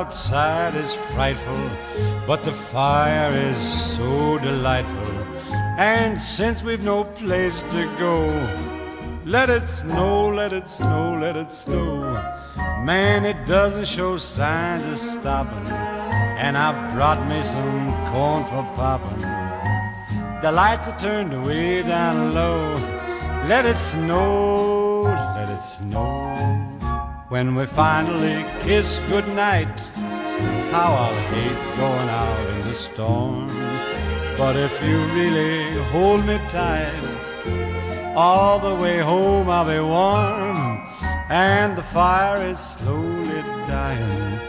outside is frightful, but the fire is so delightful. And since we've no place to go, let it snow, let it snow, let it snow. Man, it doesn't show signs of stopping, and I brought me some corn for popping. The lights are turned way down low. Let it snow, let it snow. When we finally kiss goodnight, how I'll hate going out in the storm. But if you really hold me tight, all the way home I'll be warm. And the fire is slowly dying,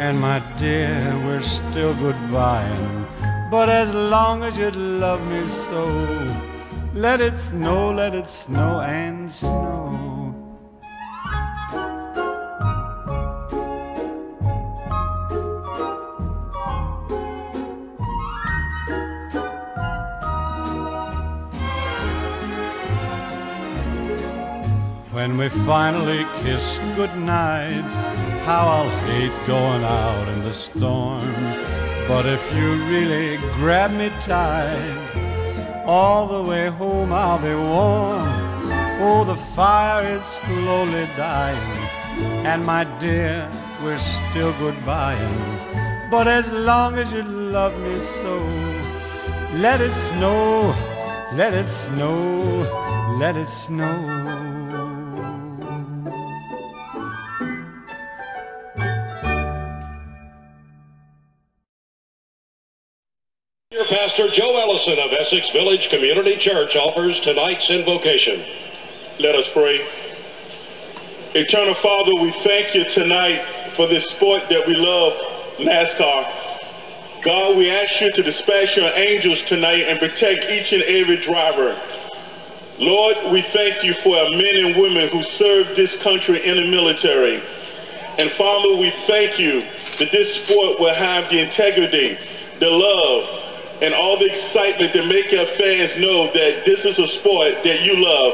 and my dear, we're still goodbying. But as long as you love me so, let it snow and snow. When we finally kiss goodnight, how I'll hate going out in the storm. But if you really grab me tight, all the way home I'll be warm. Oh, the fire is slowly dying, and my dear, we're still goodbying. But as long as you love me so, let it snow, let it snow, let it snow. Pastor Joe Ellison of Essex Village Community Church offers tonight's invocation. Let us pray. Eternal Father, we thank you tonight for this sport that we love, NASCAR. God, we ask you to dispatch your angels tonight and protect each and every driver. Lord, we thank you for our men and women who serve this country in the military. And Father, we thank you that this sport will have the integrity, the love, and all the excitement to make our fans know that this is a sport that you love.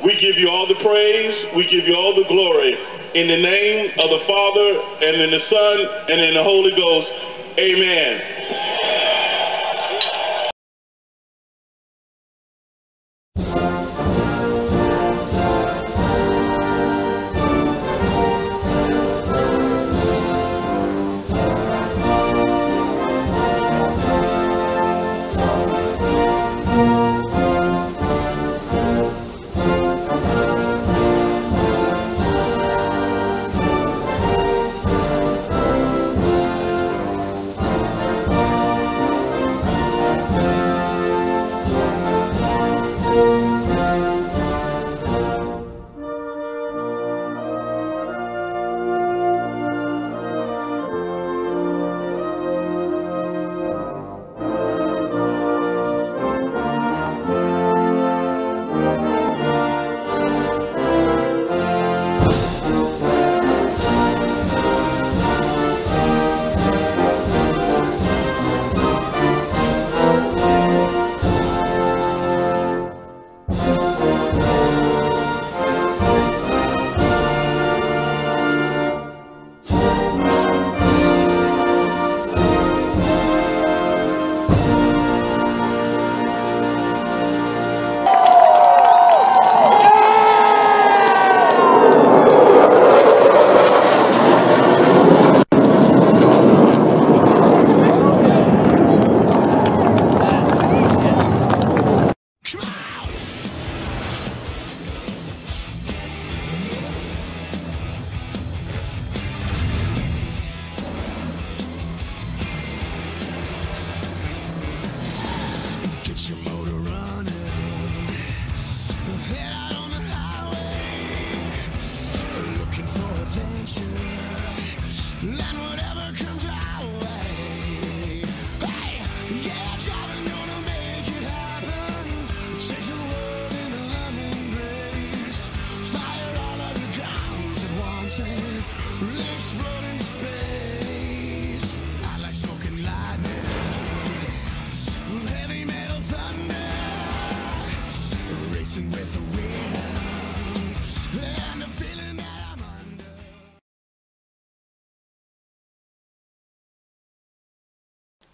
We give you all the praise, we give you all the glory. In the name of the Father, and in the Son, and in the Holy Ghost, amen.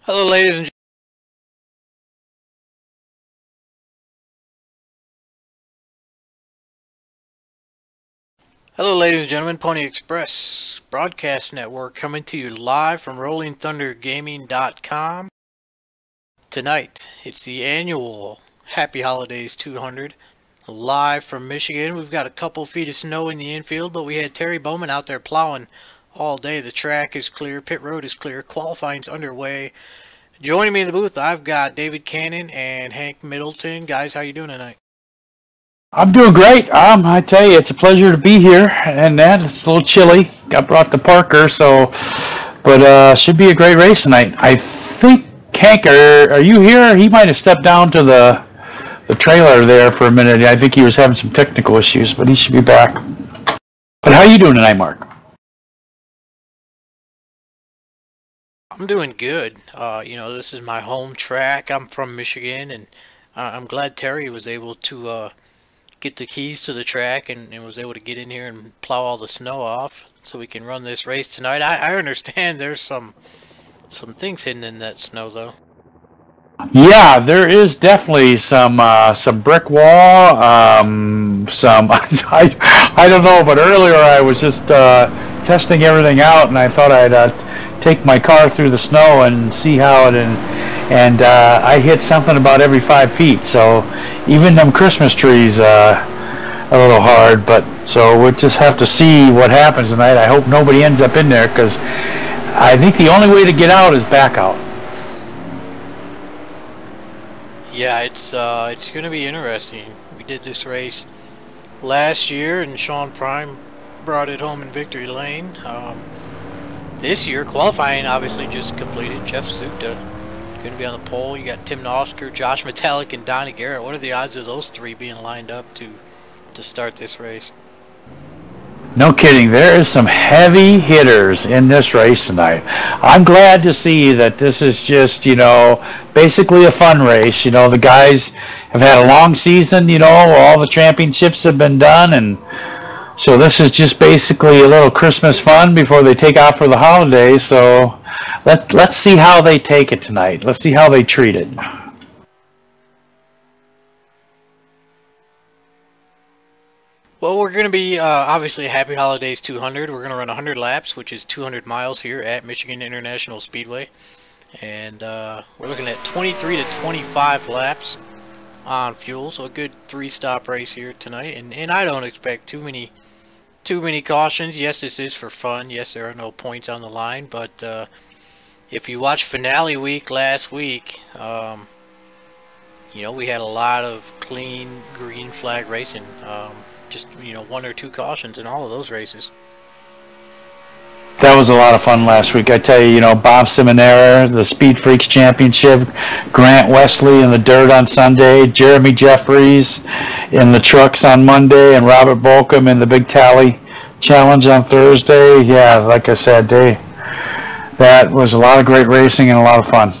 Hello, ladies and gentlemen, Pony Express Broadcast Network coming to you live from RollingThunderGaming.com. Tonight, it's the annual Happy Holidays 200, live from Michigan. We've got a couple feet of snow in the infield, but we had Terry Bowman out there plowing all day. The track is clear, pit road is clear, qualifying's underway. Joining me in the booth, I've got David Cannon and Hank Middleton. Guys, how you doing tonight? I'm doing great. I tell you, it's a pleasure to be here, and that it's a little chilly. Got brought to Parker, but should be a great race tonight. I think Hank, are you here? He might have stepped down to the trailer there for a minute. I think he was having some technical issues, but he should be back. But how you doing tonight, Mark? I'm doing good. This is my home track. I'm from Michigan, and I'm glad Terry was able to get the keys to the track and was able to get in here and plow all the snow off so we can run this race tonight. I understand there's some things hidden in that snow, though. Yeah, there is definitely some brick wall, some I don't know, but earlier I was just testing everything out, and I thought I'd take my car through the snow and see how it, and I hit something about every 5 feet, so even them Christmas trees a little hard, but so we'll just have to see what happens tonight. I hope nobody ends up in there, because I think the only way to get out is back out. Yeah, it's going to be interesting. We did this race last year, and Sean Prime brought it home in victory lane. This year, qualifying obviously just completed. Jeff Zuta going to be on the pole. You got Tim Nosker, Josh Metallic, and Donnie Garrett. What are the odds of those three being lined up to start this race? No kidding. There is some heavy hitters in this race tonight. I'm glad to see that this is just, basically a fun race. The guys have had a long season, all the championships have been done, and so this is just basically a little Christmas fun before they take off for the holidays. So let's see how they take it tonight. Let's see how they treat it. Well, we're going to be, obviously, Happy Holidays 200. We're going to run 100 laps, which is 200 miles here at Michigan International Speedway. And we're looking at 23 to 25 laps on fuel, so a good 3-stop race here tonight. And I don't expect too many cautions. Yes, this is for fun. Yes, there are no points on the line. But if you watch finale week last week, we had a lot of clean green flag racing. Just 1 or 2 cautions in all of those races. That was a lot of fun last week. I tell you, Bob Simonera, the Speed Freaks Championship, Grant Wesley in the dirt on Sunday, Jeremy Jeffries in the trucks on Monday, and Robert Bolcom in the Big Tally Challenge on Thursday. Yeah, like I said, that was a lot of great racing and a lot of fun.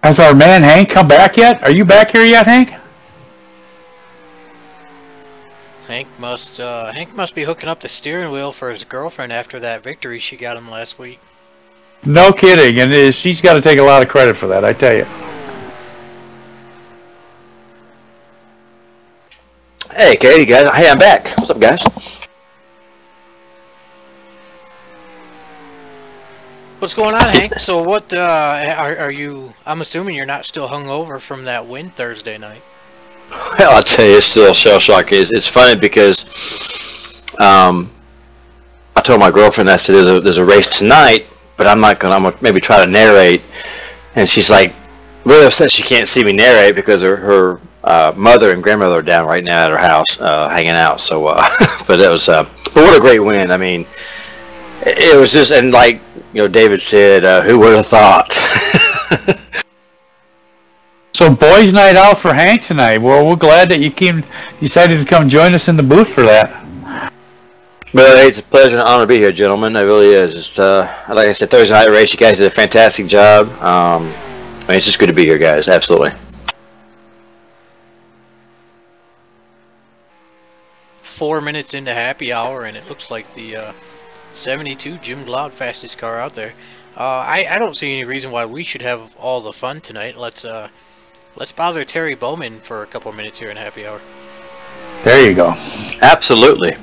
Has our man Hank come back yet? Are you back here yet, Hank? Hank must be hooking up the steering wheel for his girlfriend after that victory she got him last week. No kidding, and she's got to take a lot of credit for that, I tell you. Hey, Katie, guys. Hey, I'm back. What's up, guys? What's going on, Hank? So what are you... I'm assuming you're not still hungover from that win Thursday night. Well, I'll tell you, it's still shell shock. It's funny because I told my girlfriend, I said, there's a race tonight, but I'm gonna maybe try to narrate. And she's like really upset she can't see me narrate because her mother and grandmother are down right now at her house hanging out. So, but it was, but what a great win. I mean, it was just, and like David said, who would have thought? So boys' night out for Hank tonight. Well, we're glad that you decided to come join us in the booth for that. Well, hey, it's a pleasure and an honor to be here, gentlemen. It really is. It's like I said, Thursday night race. You guys did a fantastic job. I mean, it's just good to be here, guys. Absolutely. 4 minutes into happy hour, and it looks like the 72 Jim Glaude fastest car out there. I don't see any reason why we should have all the fun tonight. Let's bother Terry Bowman for a couple minutes here in happy hour. There you go. Absolutely.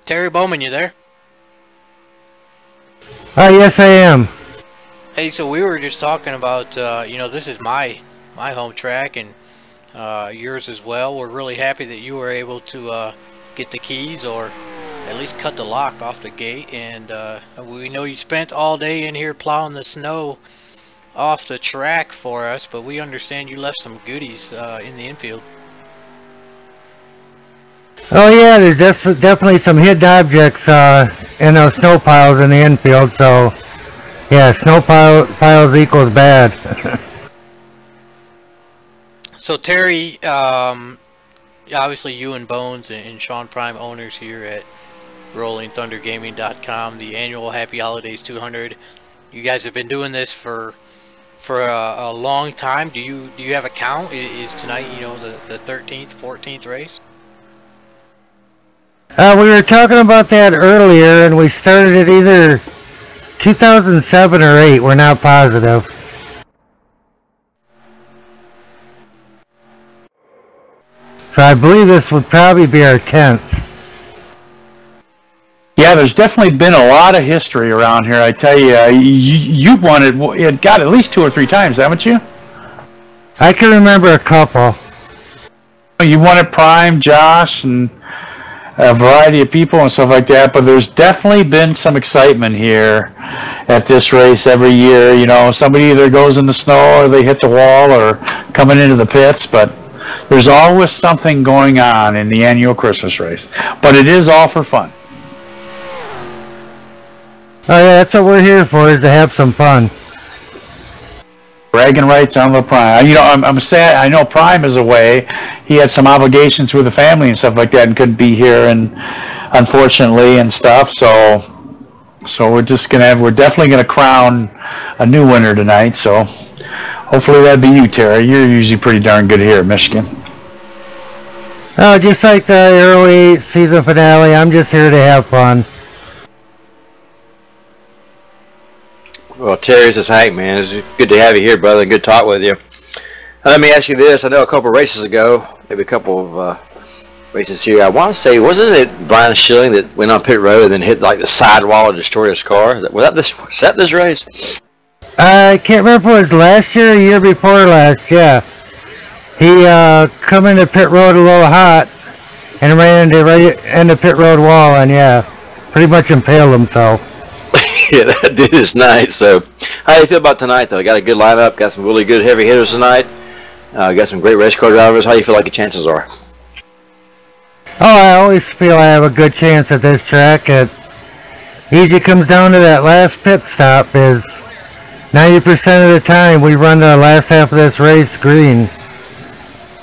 Terry Bowman, you there? Yes, I am. Hey, so we were just talking about, you know, this is my home track, and yours as well. We're really happy that you were able to get the keys, or at least cut the lock off the gate. And we know you spent all day in here plowing the snow off the track for us, but we understand you left some goodies in the infield. Oh yeah, there's definitely some hidden objects in those snow piles in the infield. So yeah, snow piles equals bad. So Terry, obviously you and Bones and Sean Prime, owners here at RollingThunderGaming.com, the annual Happy Holidays 200. You guys have been doing this for a long time. Do you have a count? Is tonight, you know, the 13th, 14th race? We were talking about that earlier, and we started it either 2007 or 8. We're not positive. So I believe this would probably be our 10th. Yeah, there's definitely been a lot of history around here. I tell you, you've won it got at least 2 or 3 times, haven't you? I can remember a couple. You won it, Prime, Josh, and a variety of people and stuff like that. But there's definitely been some excitement here at this race every year. You know, somebody either goes in the snow or they hit the wall or coming into the pits. But there's always something going on in the annual Christmas race. But it is all for fun. Oh yeah, that's what we're here for, is to have some fun. Bragging rights on the Prime. You know, I'm sad. I know Prime is away. He had some obligations with the family and stuff like that, and couldn't be here, and unfortunately and stuff. So we're definitely gonna crown a new winner tonight. So hopefully that'd be you, Terry. You're usually pretty darn good here at Michigan. Oh, just like the early season finale, I'm just here to have fun. Well, Terry, this is Hank, man. It's good to have you here, brother, and good to talk with you. Let me ask you this. I know a couple of races ago, maybe a couple of races here, I want to say, wasn't it Brian Schilling that went on pit road and then hit like the sidewall and destroyed his car? Was that this race? I can't remember if it was last year or year before last, yeah. He come into pit road a little hot and ran into pit road wall, and yeah, pretty much impaled himself. Yeah, that dude is nice. So, how do you feel about tonight, though? Got a good lineup, got some really good heavy hitters tonight, got some great race car drivers. How do you feel like the chances are? Oh, I always feel I have a good chance at this track. It usually comes down to that last pit stop. Is 90% of the time we run the last half of this race green.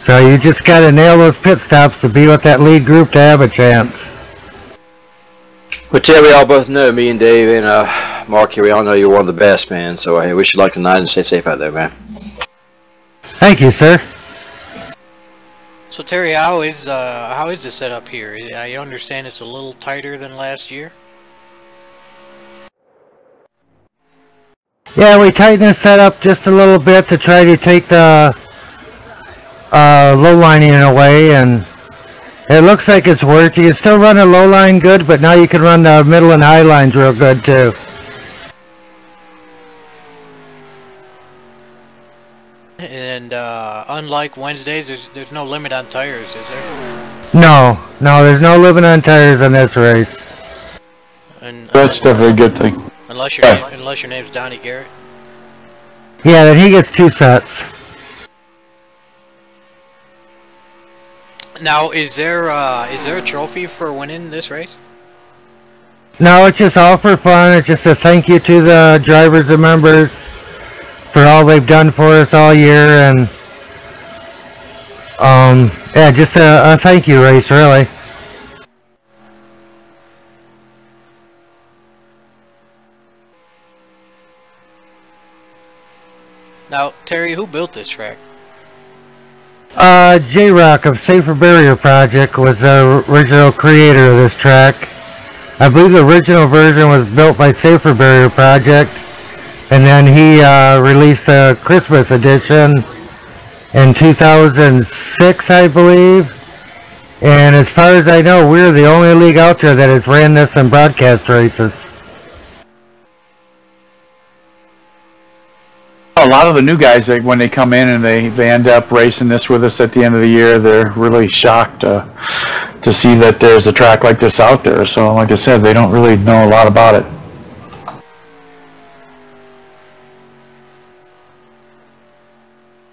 So you just got to nail those pit stops to be with that lead group to have a chance. Well, Ted, we all both know, me and Dave and Mark here, we all know you're one of the best, man. So, hey, wish you luck tonight and stay safe out there, man. Thank you, sir. So Terry, how is the setup here? I understand it's a little tighter than last year. Yeah, we tightened the setup just a little bit to try to take the low lining away, and it looks like it's worked. You can still run a low line good, but now you can run the middle and high lines real good too. And unlike Wednesdays, there's no limit on tires, is there? No, there's no limit on tires in this race. And, That's definitely a good thing. Unless your name's Donnie Garrett. Yeah, then he gets 2 sets. Now, is there a trophy for winning this race? No, it's just all for fun. It's just a thank you to the drivers and members for all they've done for us all year, and yeah, just a thank you race, really. Now, Terry, who built this track? J-Rock of Safer Barrier Project was the original creator of this track. I believe the original version was built by Safer Barrier Project, and then he released a Christmas edition in 2006, I believe. And as far as I know, we're the only league out there that has ran this in broadcast races. A lot of the new guys, when they come in and they end up racing this with us at the end of the year, they're really shocked to see that there's a track like this out there. So, like I said, they don't really know a lot about it.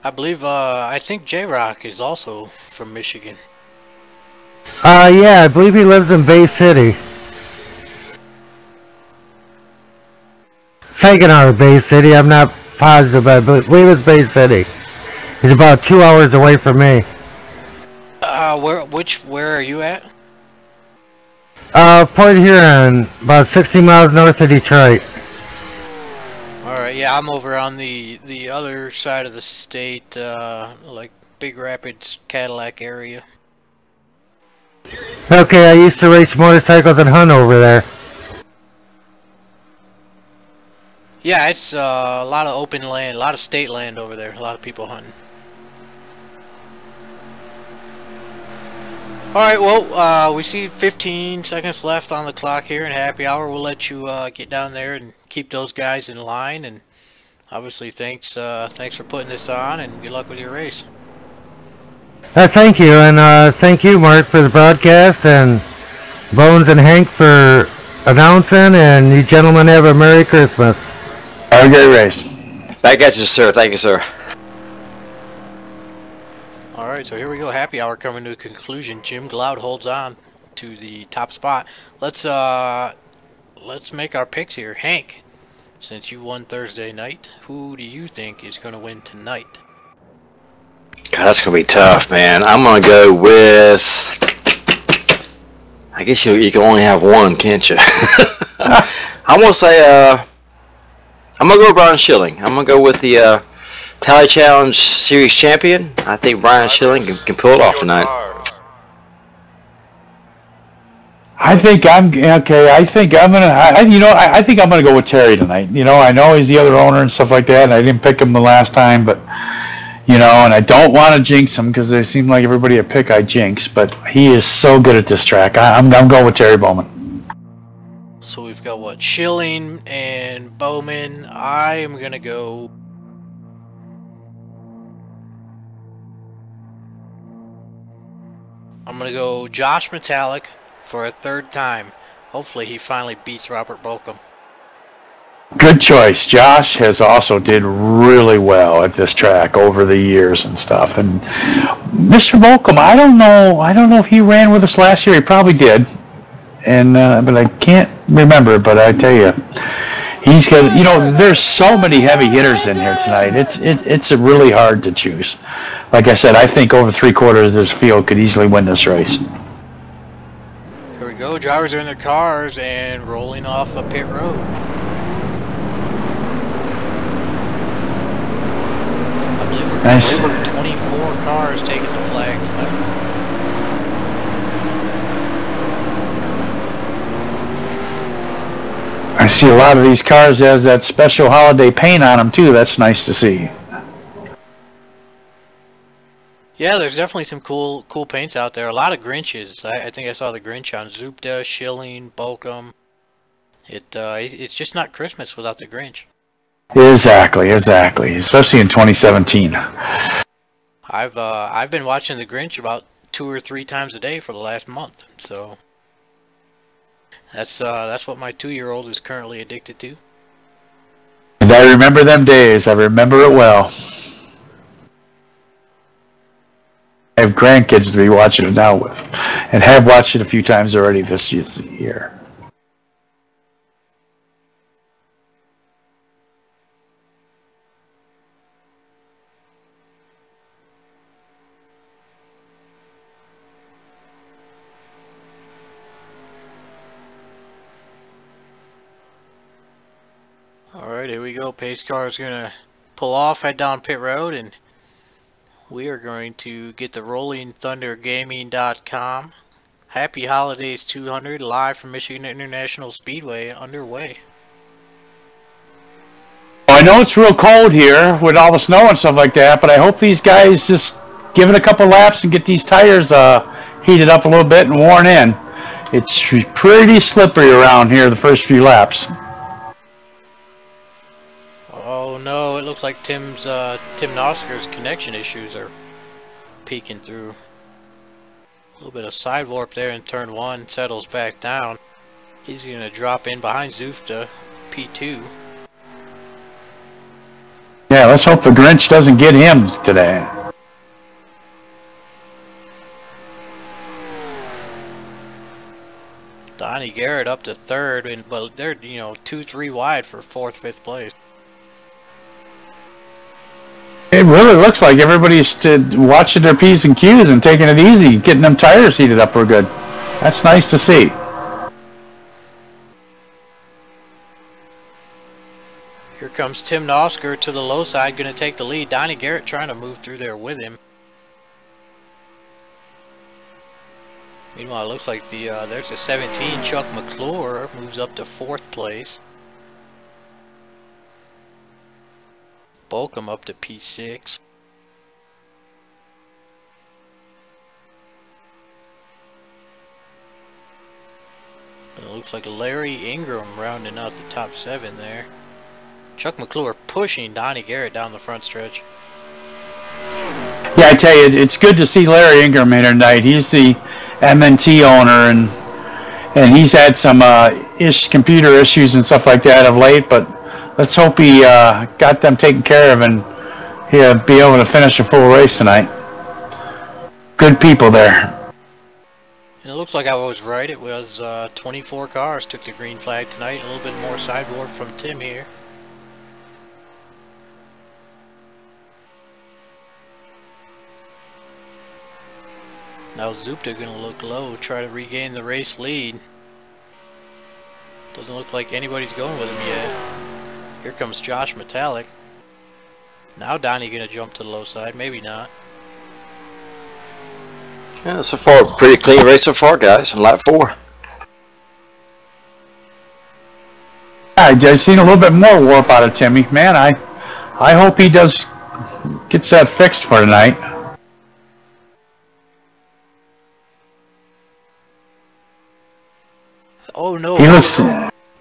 I believe, I think J-Rock is also from Michigan. Yeah, I believe he lives in Bay City. Saginaw, Bay City. I'm not positive, but I believe it's Bay City. He's about 2 hours away from me. Where are you at? Port Huron, about 60 miles north of Detroit. Alright, yeah, I'm over on the other side of the state, like Big Rapids, Cadillac area. Okay, I used to race motorcycles and hunt over there. Yeah, it's a lot of open land, a lot of state land over there, a lot of people hunting. Alright, well, we see 15 seconds left on the clock here in Happy Hour. We'll let you get down there and keep those guys in line. And obviously, thanks for putting this on, and good luck with your race. Thank you, and thank you, Mark, for the broadcast, and Bones and Hank for announcing, and you gentlemen have a Merry Christmas. Have a great race. Back at you, sir. Thank you, sir. Alright, so here we go. Happy Hour coming to a conclusion. Jim Gloud holds on to the top spot. Let's make our picks here. Hank, since you won Thursday night, who do you think is going to win tonight? God, that's going to be tough, man. I'm going to go with... I guess you can only have one, can't you? I'm going to say... I'm going to go with Brian Schilling. I'm going to go with the Tally Challenge Series champion. I think Brian Schilling can pull it off tonight. I think I'm okay. I think I'm gonna. I think I'm gonna go with Terry tonight. You know, I know he's the other owner and stuff like that. And I didn't pick him the last time, but you know, and I don't want to jinx him because it seems like everybody at pick I jinx. But he is so good at this track. I'm going with Terry Bowman. So we've got what, Schilling and Bowman. I am gonna go. I'm gonna go Josh Metallic for a third time. Hopefully he finally beats Robert Bolcom. Good choice. Josh has also did really well at this track over the years and stuff. And Mr. Bolcom, I don't know if he ran with us last year. He probably did. And but I can't remember. But I tell you, he's got. You know, there's so many heavy hitters in here tonight. It's really hard to choose. Like I said, I think over 3/4 of this field could easily win this race. Here we go. Drivers are in their cars and rolling off a pit road. I believe we're Nice. over 24 cars taking the flag tonight. I see a lot of these cars has that special holiday paint on them too. That's nice to see. Yeah, there's definitely some cool paints out there. A lot of Grinches. I think I saw the Grinch on Zupta, Schilling, Bolcom. It's just not Christmas without the Grinch. Exactly. Especially in 2017. I've been watching the Grinch about 2 or 3 times a day for the last month. So that's what my 2-year-old is currently addicted to. And I remember them days. I remember it well. I have grandkids to be watching it now with, and have watched it a few times already this year. Alright, here we go. Pace car is going to pull off, head down pit road, and we are going to get the RollingThunderGaming.com Happy Holidays 200 live from Michigan International Speedway underway. I know it's real cold here with all the snow and stuff like that, but I hope these guys just give it a couple laps and get these tires heated up a little bit and worn in. It's pretty slippery around here the first few laps. Oh no, it looks like Tim Nosker's connection issues are peeking through. A little bit of side warp there in turn 1, settles back down. He's going to drop in behind Zufta, P2. Yeah, let's hope the Grinch doesn't get him today. Donnie Garrett up to 3rd, but they're 2-3 wide for 4th, 5th place. It really looks like everybody's watching their P's and Q's and taking it easy, getting them tires heated up real good. That's nice to see. Here comes Tim Nosker to the low side, going to take the lead. Donnie Garrett trying to move through there with him. Meanwhile, it looks like there's a 17, Chuck McClure, moves up to 4th place. Bolcom up to P6. It looks like Larry Ingram rounding out the top 7 there. Chuck McClure pushing Donnie Garrett down the front stretch. Yeah, I tell you, it's good to see Larry Ingram here tonight. He's the MNT owner, and he's had some computer issues and stuff like that of late, but let's hope he got them taken care of and he'll be able to finish a full race tonight. Good people there. And it looks like I was right. It was 24 cars took the green flag tonight. A little bit more side warp from Tim here. Now Zupta going to look low, try to regain the race lead. Doesn't look like anybody's going with him yet. Here comes Josh Metallic. Now Donnie going to jump to the low side, maybe not. Yeah, so far pretty clean race so far, guys, in lap 4. I've seen a little bit more warp out of Timmy. Man, I hope he gets that fixed for tonight. Oh no, he looks...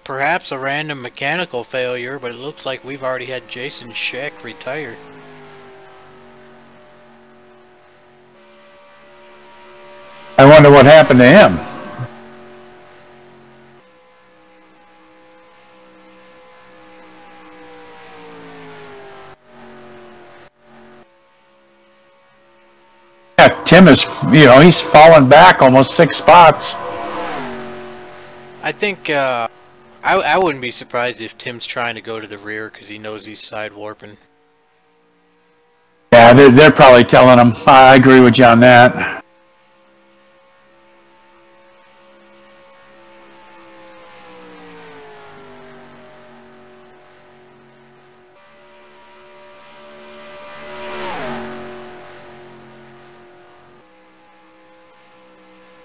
perhaps a random mechanical failure, but it looks like we've already had Jason Scheck retired. I wonder what happened to him. Yeah, Tim is, he's fallen back almost 6 spots. I think I wouldn't be surprised if Tim's trying to go to the rear because he knows he's side warping. Yeah, they're probably telling him. I agree with you on that.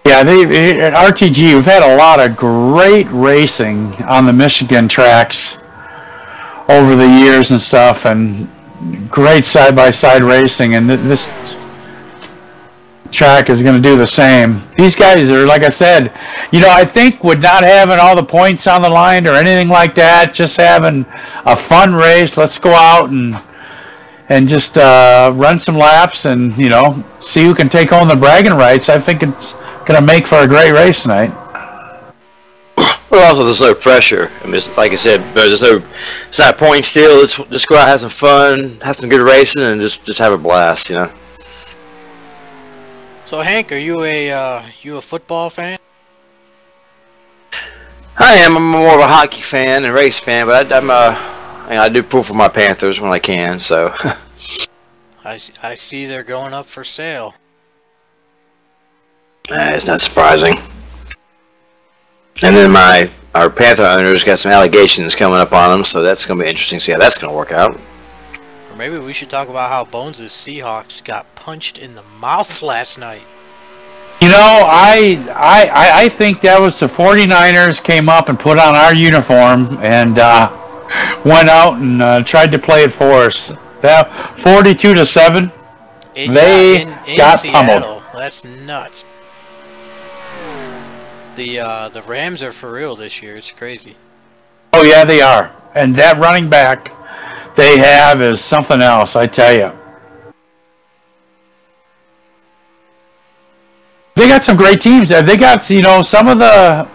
Yeah, at RTG, we've had a lot of great racing on the Michigan tracks over the years and stuff, and great side-by-side racing, and this track is going to do the same. These guys are, like I said, I think with not having all the points on the line or anything like that, just having a fun race, let's go out and just run some laps and, see who can take home the bragging rights. I think it's going to make for a great race tonight. Well, also there's no pressure. I mean, like I said, it's not point still. Let's just go out, have some fun, have some good racing, and just have a blast, So Hank, are you a football fan? I am. I'm more of a hockey fan and race fan, but I do pull for my Panthers when I can. So I see they're going up for sale. It's not surprising. And then our Panther owners got some allegations coming up on them, so that's going to be interesting to see how that's going to work out. Or maybe we should talk about how Bones' Seahawks got punched in the mouth last night. You know, I think that was the 49ers came up and put on our uniform and went out and tried to play it for us. That 42-7. They got pummeled. That's nuts. The Rams are for real this year. It's crazy. Oh yeah, they are. And that running back they have is something else, I tell you. They got some great teams. They got, you know, some of the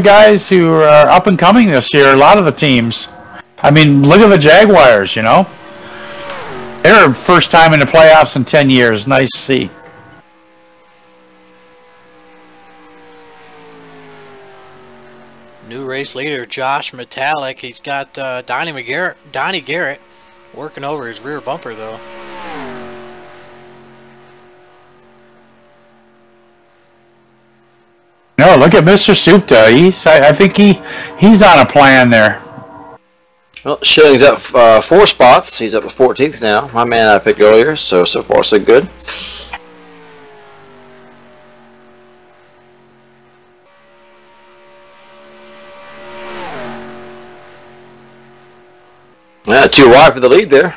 guys who are up and coming this year. A lot of the teams. I mean, look at the Jaguars. You know, they're first time in the playoffs in 10 years. Nice to see. New race leader Josh Metallic. He's got Donnie Garrett working over his rear bumper though. No, look at Mr. Supta. I think he's on a plan there. Well, Schilling's up 4 spots. He's up to 14th now. My man I picked earlier, so far so good. Yeah, 2 wide for the lead there.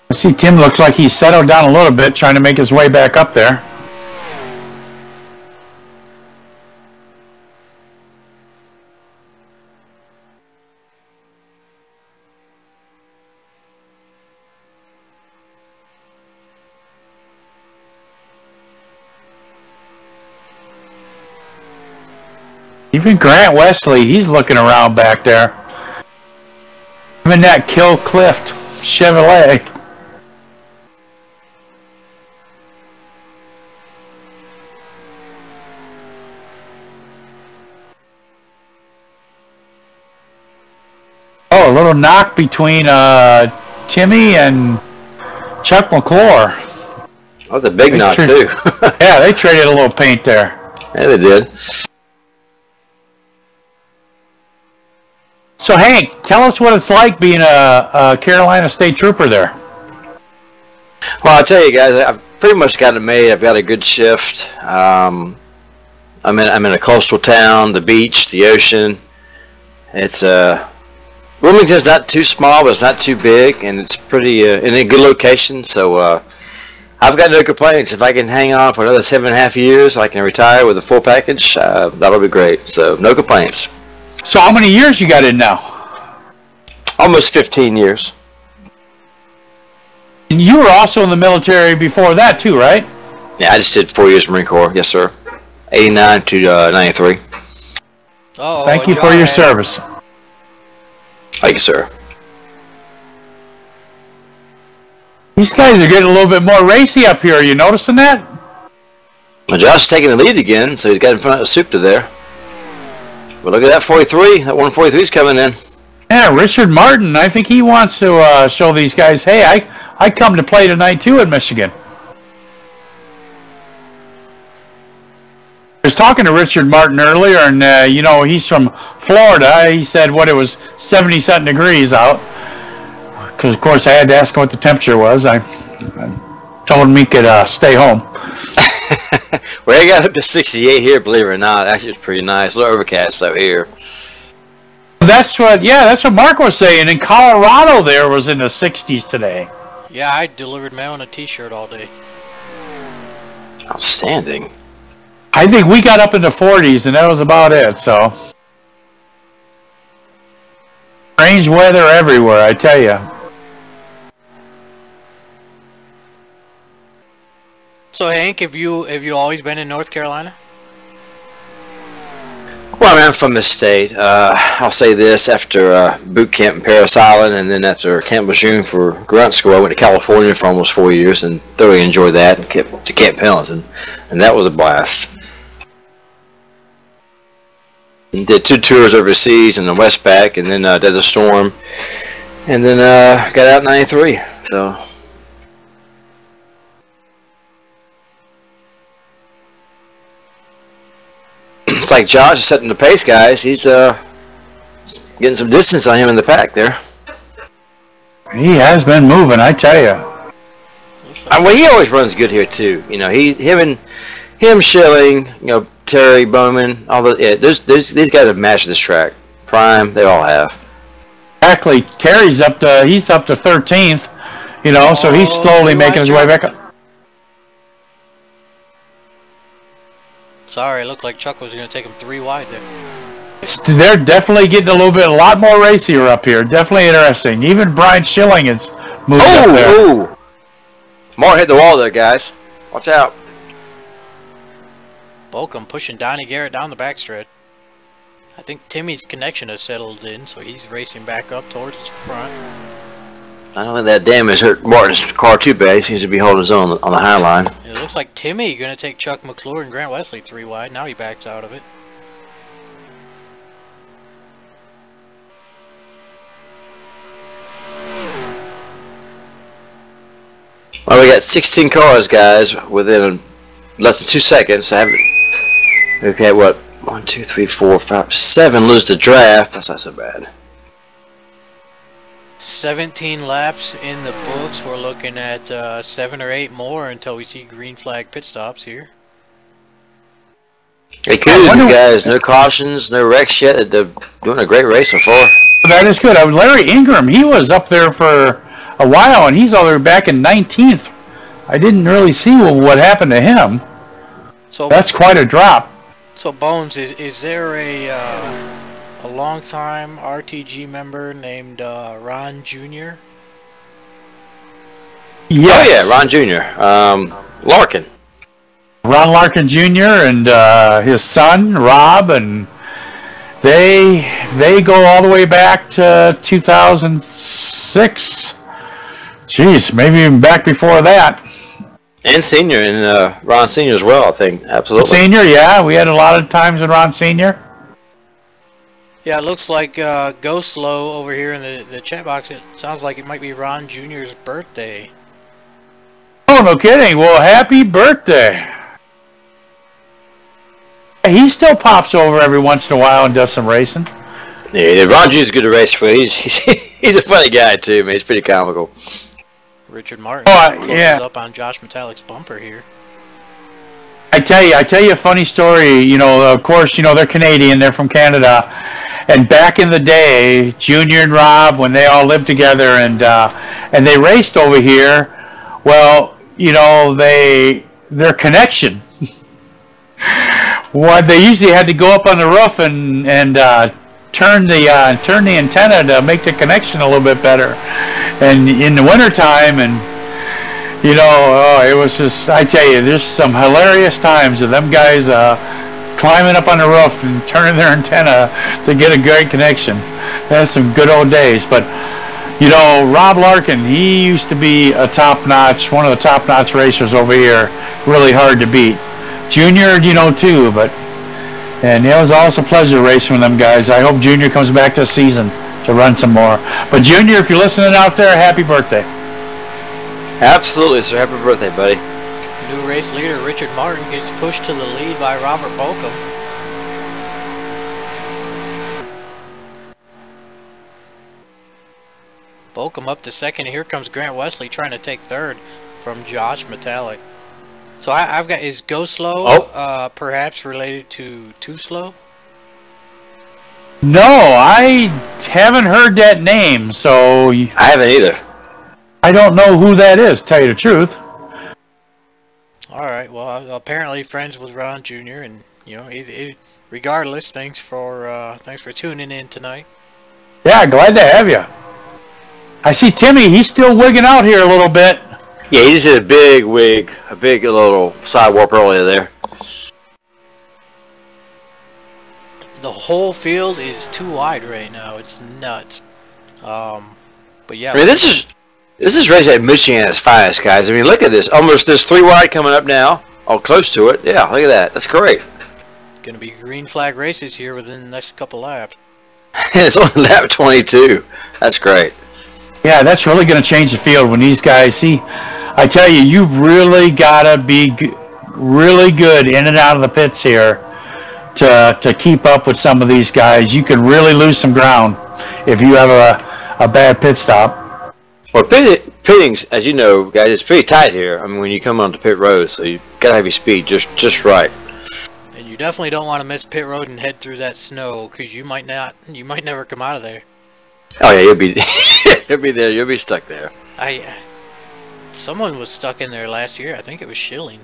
I see Tim looks like he's settled down a little bit, trying to make his way back up there. Even Grant Wesley, he's looking around back there. Even that Kill Clift Chevrolet. Oh, a little knock between Timmy and Chuck McClure. That was a big knock, too. Yeah, they traded a little paint there. Yeah, they did. So, Hank, tell us what it's like being a Carolina State Trooper there. Well, I'll tell you guys, I've pretty much got it made. I've got a good shift. I'm in a coastal town, the beach, the ocean. It's Wilmington's not too small, but it's not too big, and it's pretty in a good location. So I've got no complaints. If I can hang on for another 7.5 years, I can retire with a full package. That'll be great. So no complaints. So how many years you got in now? Almost 15 years. And you were also in the military before that too, right? Yeah, I just did 4 years Marine Corps. Yes, sir. 89 to 93. Oh, thank you for your service. Thank you, sir. These guys are getting a little bit more racy up here. Are you noticing that? Well, Josh is taking the lead again, so he's got in front of Supta there. But look at that 43. That 143 is coming in. Yeah, Richard Martin. I think he wants to show these guys, hey, I come to play tonight too in Michigan. I was talking to Richard Martin earlier, and you know, he's from Florida. He said what it was 70-something degrees out. Because of course I had to ask him what the temperature was. I told him he could stay home. Well, it got up to 68 here, believe it or not. Actually, it's pretty nice. A little overcast out here. That's what Mark was saying. In Colorado, there was in the 60s today. Yeah, I delivered mail in a T-shirt all day. Outstanding. I think we got up in the 40s, and that was about it. So, strange weather everywhere, I tell you. So Hank, have you always been in North Carolina? Well, I mean, I'm from this state. I'll say this: after boot camp in Paris Island, and then after Camp Lejeune for grunt school, I went to California for almost 4 years and thoroughly enjoyed that. And kept to Camp Pendleton, and that was a blast. And did 2 tours overseas in the Westpac, and then Desert Storm, and then got out in '93. So. It's like Josh is setting the pace, guys. He's getting some distance on him in the pack there. He has been moving, I tell you. Well, he always runs good here too. You know, him, Schilling, you know, Terry Bowman, all the these guys have mastered this track. Prime, they all have. Exactly. Terry's he's up to 13th. You know, so he's slowly making his way back up. Sorry, it looked like Chuck was going to take him 3 wide there. They're definitely getting a lot more racier up here. Definitely interesting. Even Brian Schilling is moving up there. Ooh! More hit the wall there, guys. Watch out. Bolcom pushing Donnie Garrett down the backstretch. I think Timmy's connection has settled in, so he's racing back up towards the front. I don't think that damage hurt Martin's car too bad. He seems to be holding his own on the high line. It looks like Timmy going to take Chuck McClure and Grant Wesley 3 wide. Now he backs out of it. Well, we got 16 cars, guys, within less than 2 seconds. Okay, what? 1, 2, 3, 4, 5, 7 lose the draft. That's not so bad. 17 laps in the books. We're looking at 7 or 8 more until we see green flag pit stops here. Hey, kudos, these guys. No cautions, no wrecks yet. They're doing a great race so far. That is good. Larry Ingram, he was up there for a while, and he's all the way back in 19th. I didn't really see what happened to him. So that's quite a drop. So Bones, is there a long-time RTG member named Ron Jr.? Yes. Oh yeah, Ron Jr. Larkin. Ron Larkin Jr. and his son Rob, and they go all the way back to 2006. Jeez, maybe even back before that. And Senior, and Ron Senior as well, I think. Absolutely. Senior, yeah, we had a lot of times with Ron Senior. Yeah, it looks like Go Slow over here in the chat box. It sounds like it might be Ron Jr.'s birthday. Oh, no kidding. Well, happy birthday. He still pops over every once in a while and does some racing. Yeah, Ron Jr.'s good to race for. He's a funny guy, too, man. He's pretty comical. Richard Martin closes up on Josh Metallic's bumper here. I tell you a funny story. You know, of course, you know, they're Canadian. They're from Canada. And back in the day, Junior and Rob, when they all lived together and they raced over here, well, you know, their connection. Well, they usually had to go up on the roof and turn the antenna to make the connection a little bit better. And in the wintertime, and you know, it was just, I tell you, there's some hilarious times of them guys climbing up on the roof and turning their antenna to get a great connection. That's some good old days. But you know, Rob Larkin, he used to be one of the top-notch racers over here, really hard to beat. Junior, you know, too, and it was always a pleasure racing with them guys. I hope Junior comes back this season to run some more. But Junior, if you're listening out there, happy birthday. Absolutely, sir. Happy birthday, buddy. New race leader Richard Martin gets pushed to the lead by Robert Bolcom. Bolcom up to second. Here comes Grant Wesley trying to take third from Josh Metallic. So I've got, is Go Slow perhaps related to Too Slow? No, I haven't heard that name, so I haven't either. I don't know who that is, to tell you the truth. All right, well, apparently friends with Ron Jr. and you know, regardless, thanks for tuning in tonight. Yeah, glad to have you. I see Timmy. He's still wigging out here a little bit. Yeah, he just did a big wig, a big little side warp earlier there. The whole field is too wide right now. It's nuts. But yeah. I mean, this is racing at Michigan at its finest, guys. I mean, look at this. Almost there's 3 wide coming up now. Oh, close to it. Yeah, look at that. That's great. Going to be green flag races here within the next couple laps. It's on lap 22. That's great. Yeah, that's really going to change the field when these guys see. I tell you, you've really got to be really good in and out of the pits here to keep up with some of these guys. You can really lose some ground if you have a bad pit stop. Well, pitting, as you know, guys, it's pretty tight here. I mean, when you come onto pit road, so you gotta have your speed just right. And you definitely don't want to miss pit road and head through that snow, because you might never come out of there. Oh yeah, you'll be you'll be there. You'll be stuck there. Someone was stuck in there last year. I think it was Schilling.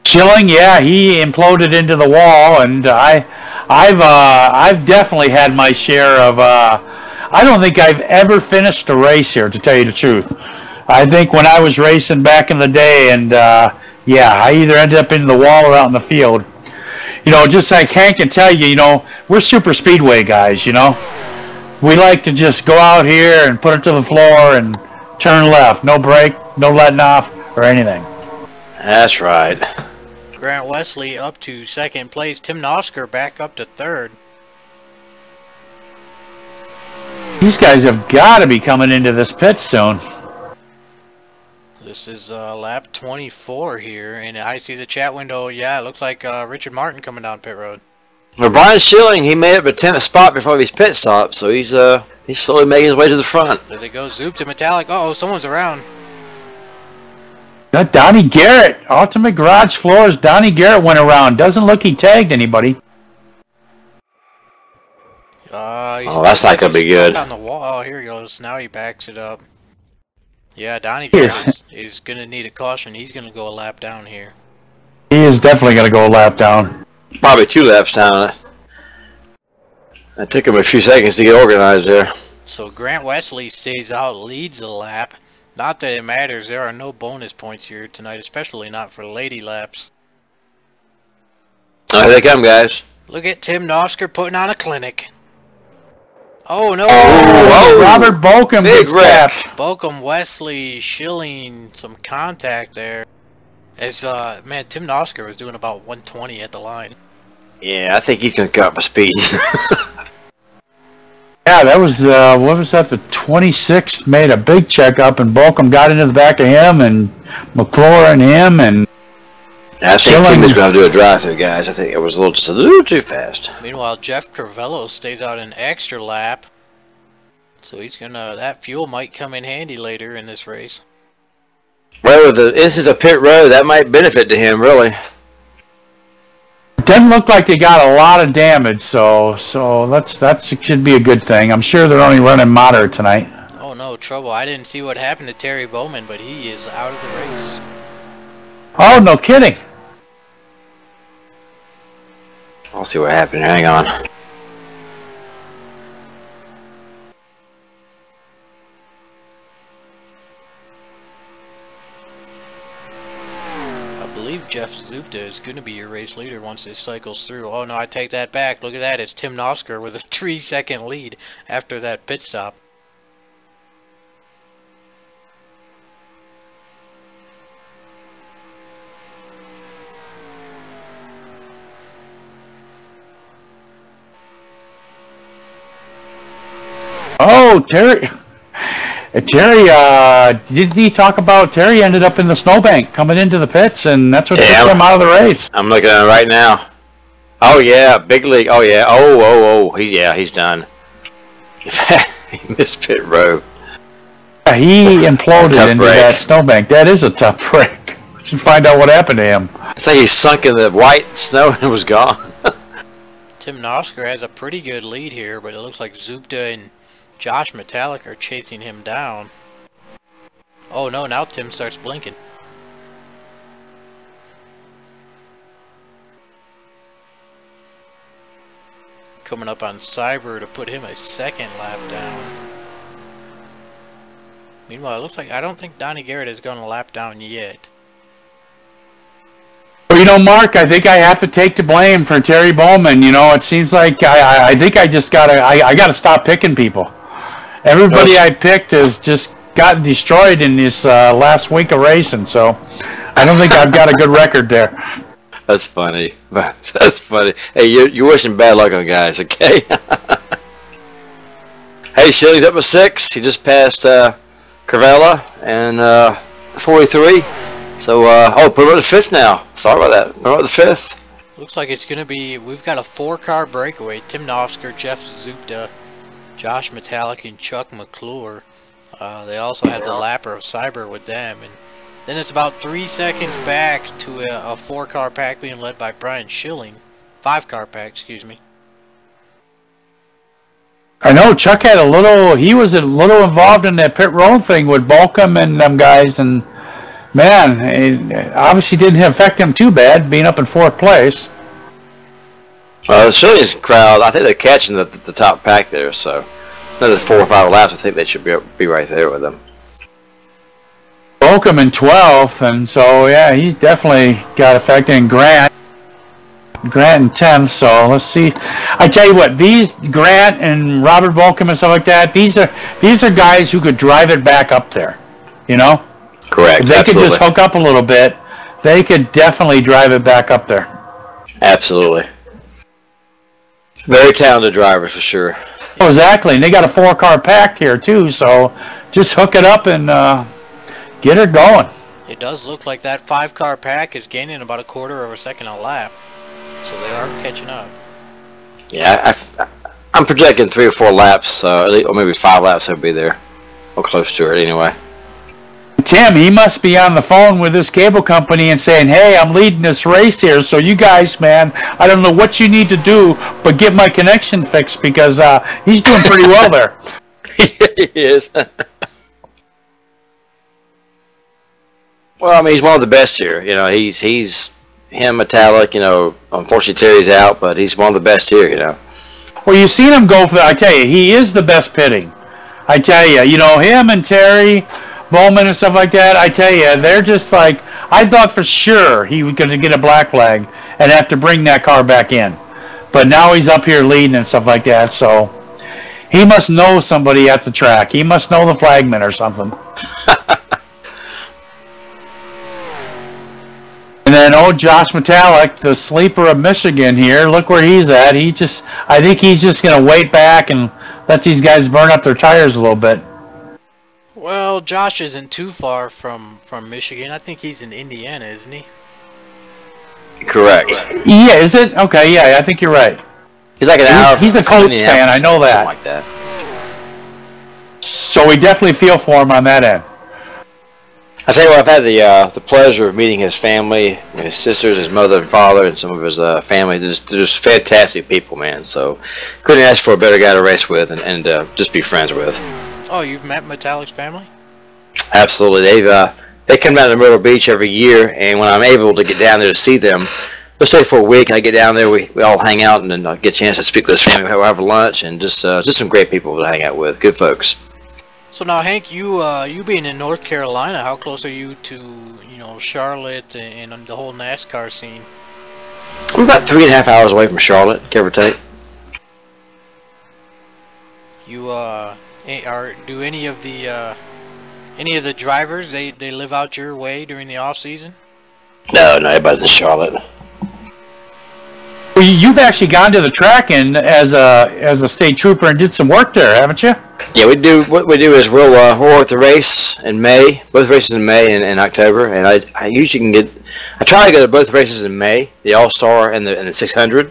Schilling, yeah, he imploded into the wall, and I've definitely had my share of. I don't think I've ever finished a race here, to tell you the truth. I think when I was racing back in the day, and yeah, I either ended up in the wall or out in the field. You know, just like Hank can tell you, you know, we're super speedway guys, you know. We like to just go out here and put it to the floor and turn left. No brake, no letting off, or anything. That's right. Grant Wesley up to second place. Tim Nosker back up to third. These guys have got to be coming into this pit soon. This is lap 24 here, and I see the chat window. Yeah, it looks like Richard Martin coming down pit road. Well, Brian Schilling, he made it a 10th spot before his pit stop, so he's slowly making his way to the front. There they go, Zoop to Metallic. Uh oh, someone's around. Got Donnie Garrett. Ultimate Garage Floors. Donnie Garrett went around. Doesn't look he tagged anybody. Oh, that's not gonna be good. On the wall. Oh, here he goes. Now he backs it up. Yeah, Donnie Garrett is gonna need a caution. He's gonna go a lap down here. He is definitely gonna go a lap down. Probably 2 laps down. It took him a few seconds to get organized there. So Grant Wesley stays out, leads a lap. Not that it matters. There are no bonus points here tonight, especially not for lady laps. Oh, here they come, guys. Look at Tim Nosker putting on a clinic. Oh no! Oh, Robert Bolcom big wreck. Bolcom, Wesley, Schilling, some contact there. As man, Tim Nosker was doing about 120 at the line. Yeah, I think he's gonna cut up a speed. Yeah, that was what was that? The 26th made a big checkup, and Bolcom got into the back of him, and McClure and him, and. I think Tim is going to do a drive-through, guys. I think it was just a little too fast. Meanwhile, Jeff Crivello stays out an extra lap. So he's gonna, that fuel might come in handy later in this race. Well, this is a pit road. That might benefit to him, really. It doesn't look like they got a lot of damage, so that should be a good thing. I'm sure they're only running moderate tonight. Oh no, trouble. I didn't see what happened to Terry Bowman, but he is out of the race. Oh, no kidding. I'll see what happened. Hang on. I believe Jeff Zupta is going to be your race leader once this cycles through. Oh no, I take that back. Look at that. It's Tim Nosker with a 3-second lead after that pit stop. Oh, Terry, didn't he talk about Terry ended up in the snowbank coming into the pits, and that's what took him out of the race? I'm looking at it right now. Oh yeah, big league. Oh yeah. Oh. He's done. He missed pit road. Yeah, he imploded into that snowbank. That is a tough break. We should find out what happened to him. It's like he sunk in the white snow and was gone. Tim Nosker has a pretty good lead here, but it looks like Zupta and Josh Metallic are chasing him down. Oh no, now Tim starts blinking. Coming up on Cyber to put him a 2nd lap down. Meanwhile, it looks like I don't think Donnie Garrett has gone a lap down yet. Well, you know, Mark, I think I have to take the blame for Terry Bowman. You know, it seems like I think I just gotta stop picking people. Everybody I picked has just gotten destroyed in this last week of racing, so I don't think I've got a good record there. That's funny. That's funny. Hey, you're wishing bad luck on guys, okay? Hey, Shilling's up with 6. He just passed Cravella and 43. So, put him at the 5th now. Sorry about that. Put him at the 5th. Looks like it's going to be, we've got a 4-car breakaway. Tim Nosker, Jeff Zupta, Josh Metallic, and Chuck McClure. They also have the lapper of Cyber with them. And then it's about 3 seconds back to a 4-car pack being led by Brian Schilling. 5-car pack, excuse me. I know Chuck had he was a little involved in that pit road thing with Balcom and them guys, and man, it obviously didn't affect him too bad, being up in 4th place. The Shilling's crowd, I think they're catching the top pack there, so another 4 or 5 laps, I think they should be right there with them. Balcom in 12th, and so yeah, he's definitely got affected. And Grant in 10th, so let's see. I tell you what, these Grant and Robert Balcom and stuff like that, these are guys who could drive it back up there, you know? Correct. If they absolutely. could just hook up a little bit, they could definitely drive it back up there. Absolutely. Very talented drivers for sure. Oh, exactly, and they got a 4-car pack here too, so just hook it up and get her going. It does look like that 5-car pack is gaining about 1/4 of a second a lap, so they are catching up. Yeah, I'm projecting 3 or 4 laps, or maybe 5 laps they'll be there, or close to it anyway. Tim, he must be on the phone with this cable company and saying, hey, I'm leading this race here, so you guys, man, I don't know what you need to do, but get my connection fixed, because he's doing pretty well there. He is. Well, I mean, he's one of the best here. You know, he's him, Metallic, you know, unfortunately Terry's out, but he's one of the best here, you know. Well, you've seen him go for, I tell you, he is the best pitting. I tell you know, him and Terry Bowman and stuff like that, I tell you, they're just like, I thought for sure he was going to get a black flag and have to bring that car back in. But now he's up here leading and stuff like that, so he must know somebody at the track. He must know the flagman or something. And then, Josh Metallic, the sleeper of Michigan here, look where he's at. I think he's just going to wait back and let these guys burn up their tires a little bit. Well, Josh isn't too far from Michigan. I think he's in Indiana, isn't he? Correct. Yeah, is it? Okay, yeah, I think you're right. He's like an hour. He's a Colts fan, I know that. Something like that. So we definitely feel for him on that end. I tell you what, I've had the pleasure of meeting his family, his sisters, his mother and father, and some of his family. They're just fantastic people, man. So couldn't ask for a better guy to race with and just be friends with. Oh, you've met Metallic's family? Absolutely. They come down to Myrtle Beach every year, and when I'm able to get down there to see them, let's say for a week, I get down there, we all hang out, and then get a chance to speak with his family, we'll have lunch, and just some great people to hang out with, good folks. So now, Hank, you being in North Carolina, how close are you to Charlotte and the whole NASCAR scene? I'm about 3.5 hours away from Charlotte, give or take. You do any of the drivers they live out your way during the off season? No, everybody's in Charlotte. Well, you've actually gone to the track and as a state trooper and did some work there, haven't you? Yeah, we do. What we do is we'll work the race in May, both races in May and October, and I usually can I try to go to both races in May, the All Star and the 600,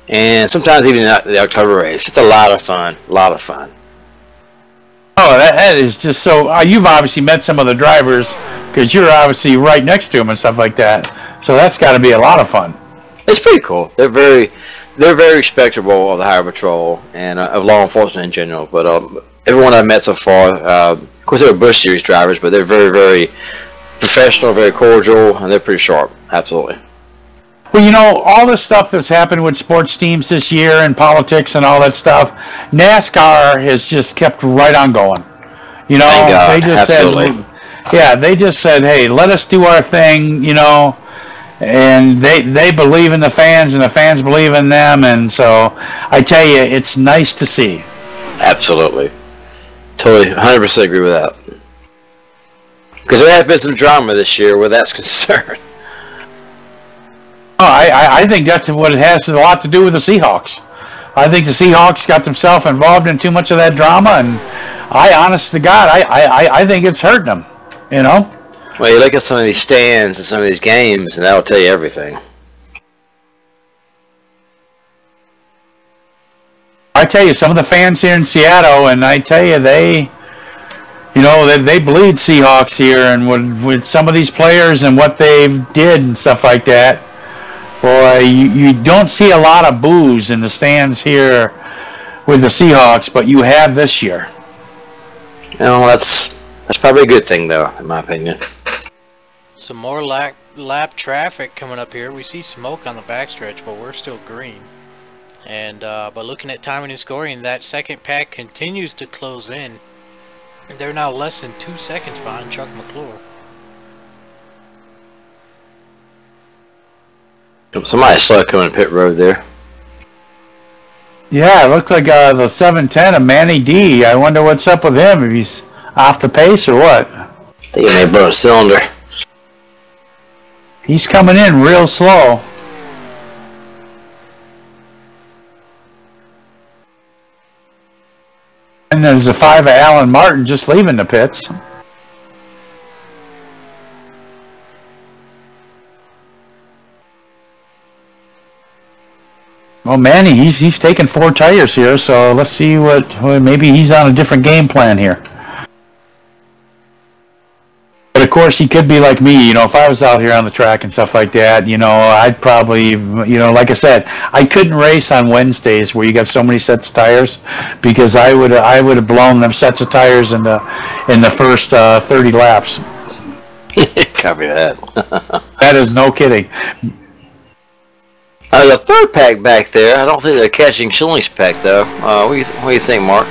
and sometimes even the October race. It's a lot of fun, Oh, that is just so. You've obviously met some of the drivers because you're obviously right next to them and stuff like that. So that's got to be a lot of fun. It's pretty cool. They're very respectable of the Highway Patrol and of law enforcement in general. But everyone I've met so far, of course, they were Busch Series drivers, but they're very, very professional, very cordial, and they're pretty sharp. Absolutely. Well, all the stuff that's happened with sports teams this year and politics and all that stuff, NASCAR has just kept right on going. Thank God. They just Absolutely. they just said, hey, let us do our thing, and they believe in the fans and the fans believe in them, and so I tell you, it's nice to see. Absolutely. Totally, 100% agree with that. Because there has been some drama this year where that's concerned. Oh, I think that's what it has a lot to do with the Seahawks. I think the Seahawks got themselves involved in too much of that drama, and honest to God, I think it's hurting them, Well, you look at some of these stands and some of these games, and that'll tell you everything. I tell you, some of the fans here in Seattle, and I tell you, they bleed Seahawks here, and with some of these players and what they did and stuff like that, boy, you don't see a lot of boos in the stands here with the Seahawks, but you have this year. That's probably a good thing, though, in my opinion. Some more lap traffic coming up here. We see smoke on the backstretch, but we're still green. And but looking at timing and scoring, that second pack continues to close in. And they're now less than 2 seconds behind Chuck McClure. Somebody saw it coming pit road there. Yeah, it looked like the 710 of Manny D. I wonder what's up with him, if he's off the pace or what. I think he may blow a cylinder. He's coming in real slow. And there's a 5 of Alan Martin just leaving the pits. Well, Manny, he's taking 4 tires here, so let's see maybe he's on a different game plan here. But of course, he could be like me, if I was out here on the track and stuff like that, I'd probably, like I said, I couldn't race on Wednesdays where you got so many sets of tires, because I would have blown them sets of tires in the first 30 laps. Copy that. That is no kidding. The third pack back there, I don't think they're catching Schilling's pack, though. What do you think, Mark?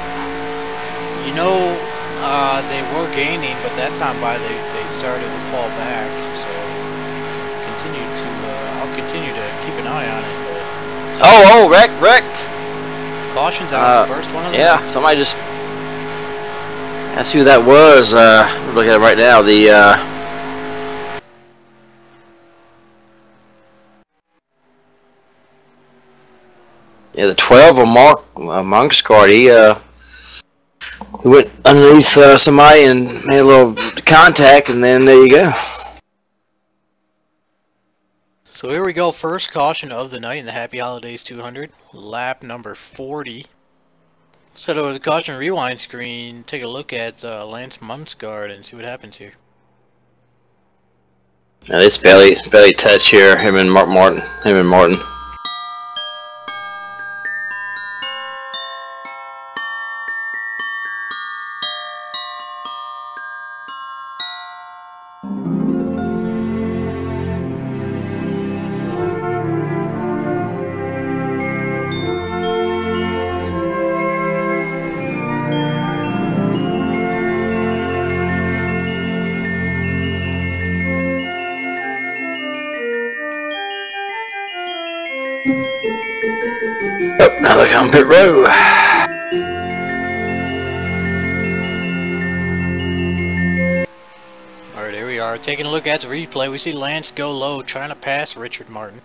They were gaining, but that time they started to fall back. So I'll continue to keep an eye on it. But wreck! Caution's out the first one of them. Yeah, somebody just... That's who that was. We're looking at it right now. The 12 of Monk's card. He went underneath somebody and made a little contact, and then there you go. So here we go, first caution of the night in the Happy Holidays 200, lap number 40. So with the caution rewind screen, take a look at Lance Mumsgard and see what happens here. Now it's belly touch here, him and Martin. Now look on pit road. Alright, here we are. Taking a look at the replay, we see Lance go low, trying to pass Richard Martin.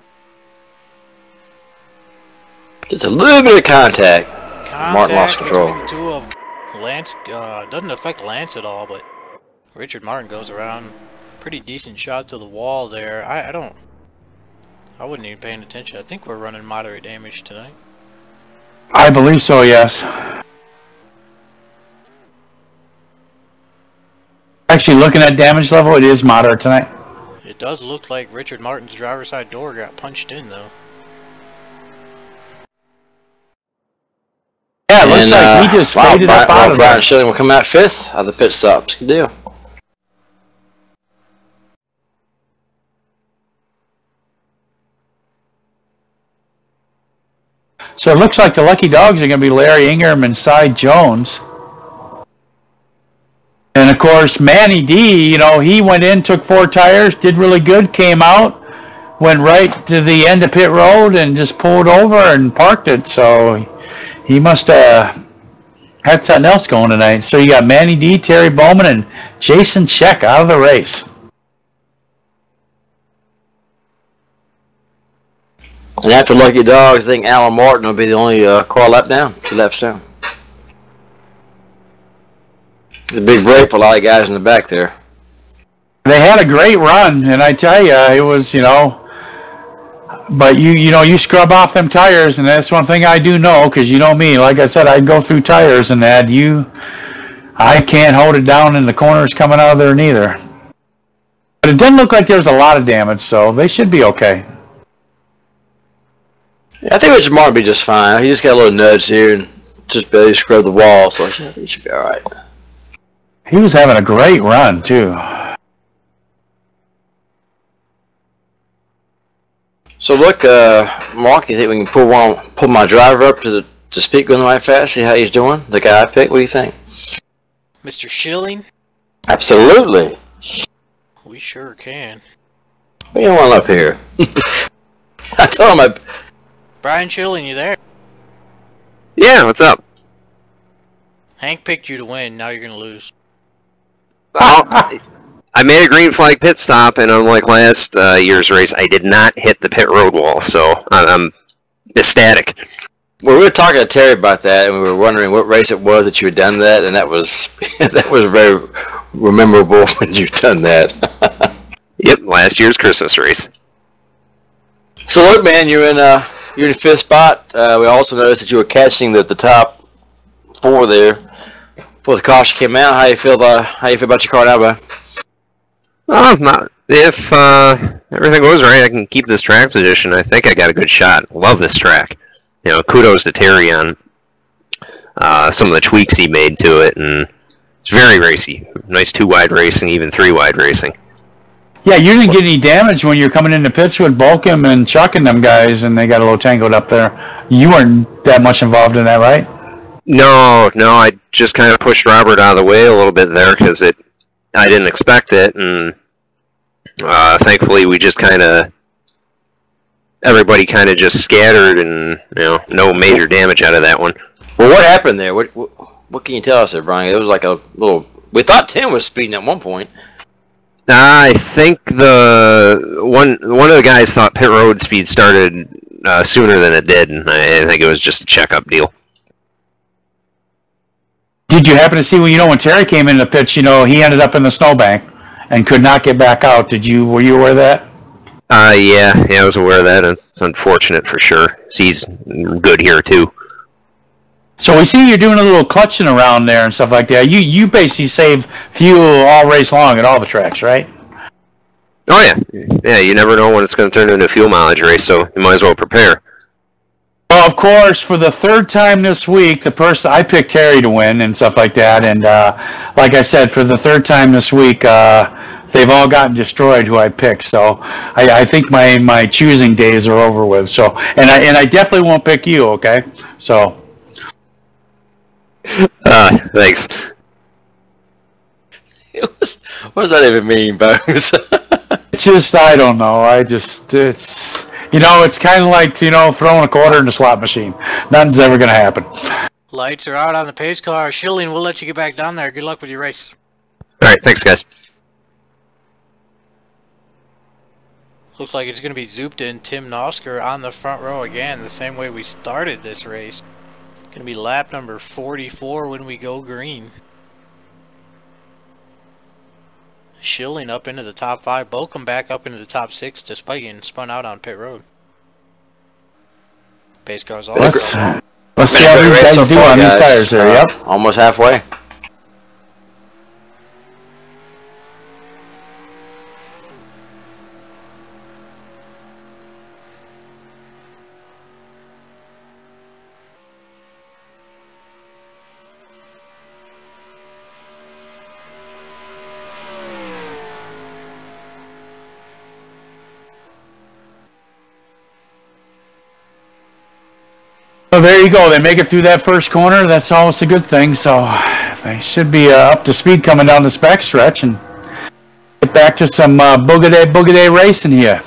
Just a little bit of contact. Martin lost control. Between the two of Lance. Doesn't affect Lance at all, but Richard Martin goes around. Pretty decent shot to the wall there. I wasn't even paying attention. I think we're running moderate damage tonight. I believe so, yes. Actually, looking at damage level, it is moderate tonight. It does look like Richard Martin's driver's side door got punched in, though. Yeah, it looks like he just faded up out of there. Brian Schilling will come out 5th out of the pit stops. Good deal. So it looks like the lucky dogs are going to be Larry Ingram and Cy Jones. And of course, Manny D, he went in, took 4 tires, did really good, came out, went right to the end of pit road and just pulled over and parked it. So he must have had something else going tonight. So you got Manny D, Terry Bowman, and Jason Check out of the race. And after Lucky Dogs, I think Alan Martin will be the only car lap down, 2 laps down. It's a big break for a lot of guys in the back there. They had a great run, and I tell you, it was, But you scrub off them tires, and that's one thing I do know, because you know me. Like I said, I go through tires and that. I can't hold it down in the corners coming out of there neither. But it didn't look like there was a lot of damage, so they should be okay. Yeah, I think Richard Martin will be just fine. He just got a little nudge here and just barely scrubbed the wall, so I think he should be all right. He was having a great run too. So look, Mark, you think we can pull my driver up to speak with him right fast, see how he's doing? The guy I picked. What do you think? Mr. Schilling? Absolutely. We sure can. What do you want up here? I told him Brian Schilling, you there? Yeah, what's up? Hank picked you to win, now you're gonna lose. Well, I made a green flag pit stop, and unlike last year's race, I did not hit the pit road wall, so I'm ecstatic. Well, we were talking to Terry about that, and we were wondering what race it was that you had done that, and that was very memorable when you've done that. Yep, last year's Christmas race. So look, man, you're in fifth spot. We also noticed that you were catching the top four there before the caution came out. How you feel about your car now, bud? Well, if everything goes right, I can keep this track position. I think I got a good shot. Love this track. You know, kudos to Terry on some of the tweaks he made to it, and it's very racy. Nice 2-wide racing, even 3-wide racing. Yeah, you didn't get any damage when you're coming into pits with Balkum and Chuck and them guys, and they got a little tangled up there. You weren't that much involved in that, right? No, I just kind of pushed Robert out of the way a little bit there because I didn't expect it, and thankfully we just everybody kind of just scattered, and no major damage out of that one. Well, what happened there? What can you tell us there, Brian? It was like a little. We thought Tim was speeding at one point. I think one of the guys thought pit road speed started sooner than it did, and I think it was just a checkup deal. Did you happen to see when Terry came in the pits? He ended up in the snowbank and could not get back out. Were you aware of that? Yeah, I was aware of that. It's unfortunate for sure. He's good here too. So we see you're doing a little clutching around there and stuff like that. You basically save fuel all race long at all the tracks, right? Oh yeah. You never know when it's going to turn into a fuel mileage race, so you might as well prepare. Well, of course, for the third time this week, I picked Terry to win and stuff like that. And like I said, for the third time this week, they've all gotten destroyed who I picked. So I think my choosing days are over with. So and I definitely won't pick you. Okay, so. Thanks. What does that even mean, Bones? I don't know. It's kind of like, throwing a quarter in a slot machine. Nothing's ever going to happen. Lights are out on the pace car. Schilling, we'll let you get back down there. Good luck with your race. Alright, thanks guys. Looks like it's going to be Zupta and Tim Nosker on the front row again, the same way we started this race. Going to be lap number 44 when we go green. Schilling up into the top 5. Balkum back up into the top 6 despite getting spun out on pit road. Pace car's all Let's see how these guys do on these tires there. Yep. Almost halfway. So there you go. They make it through that first corner. That's always a good thing. So they should be up to speed coming down this back stretch and get back to some boogie-day racing here.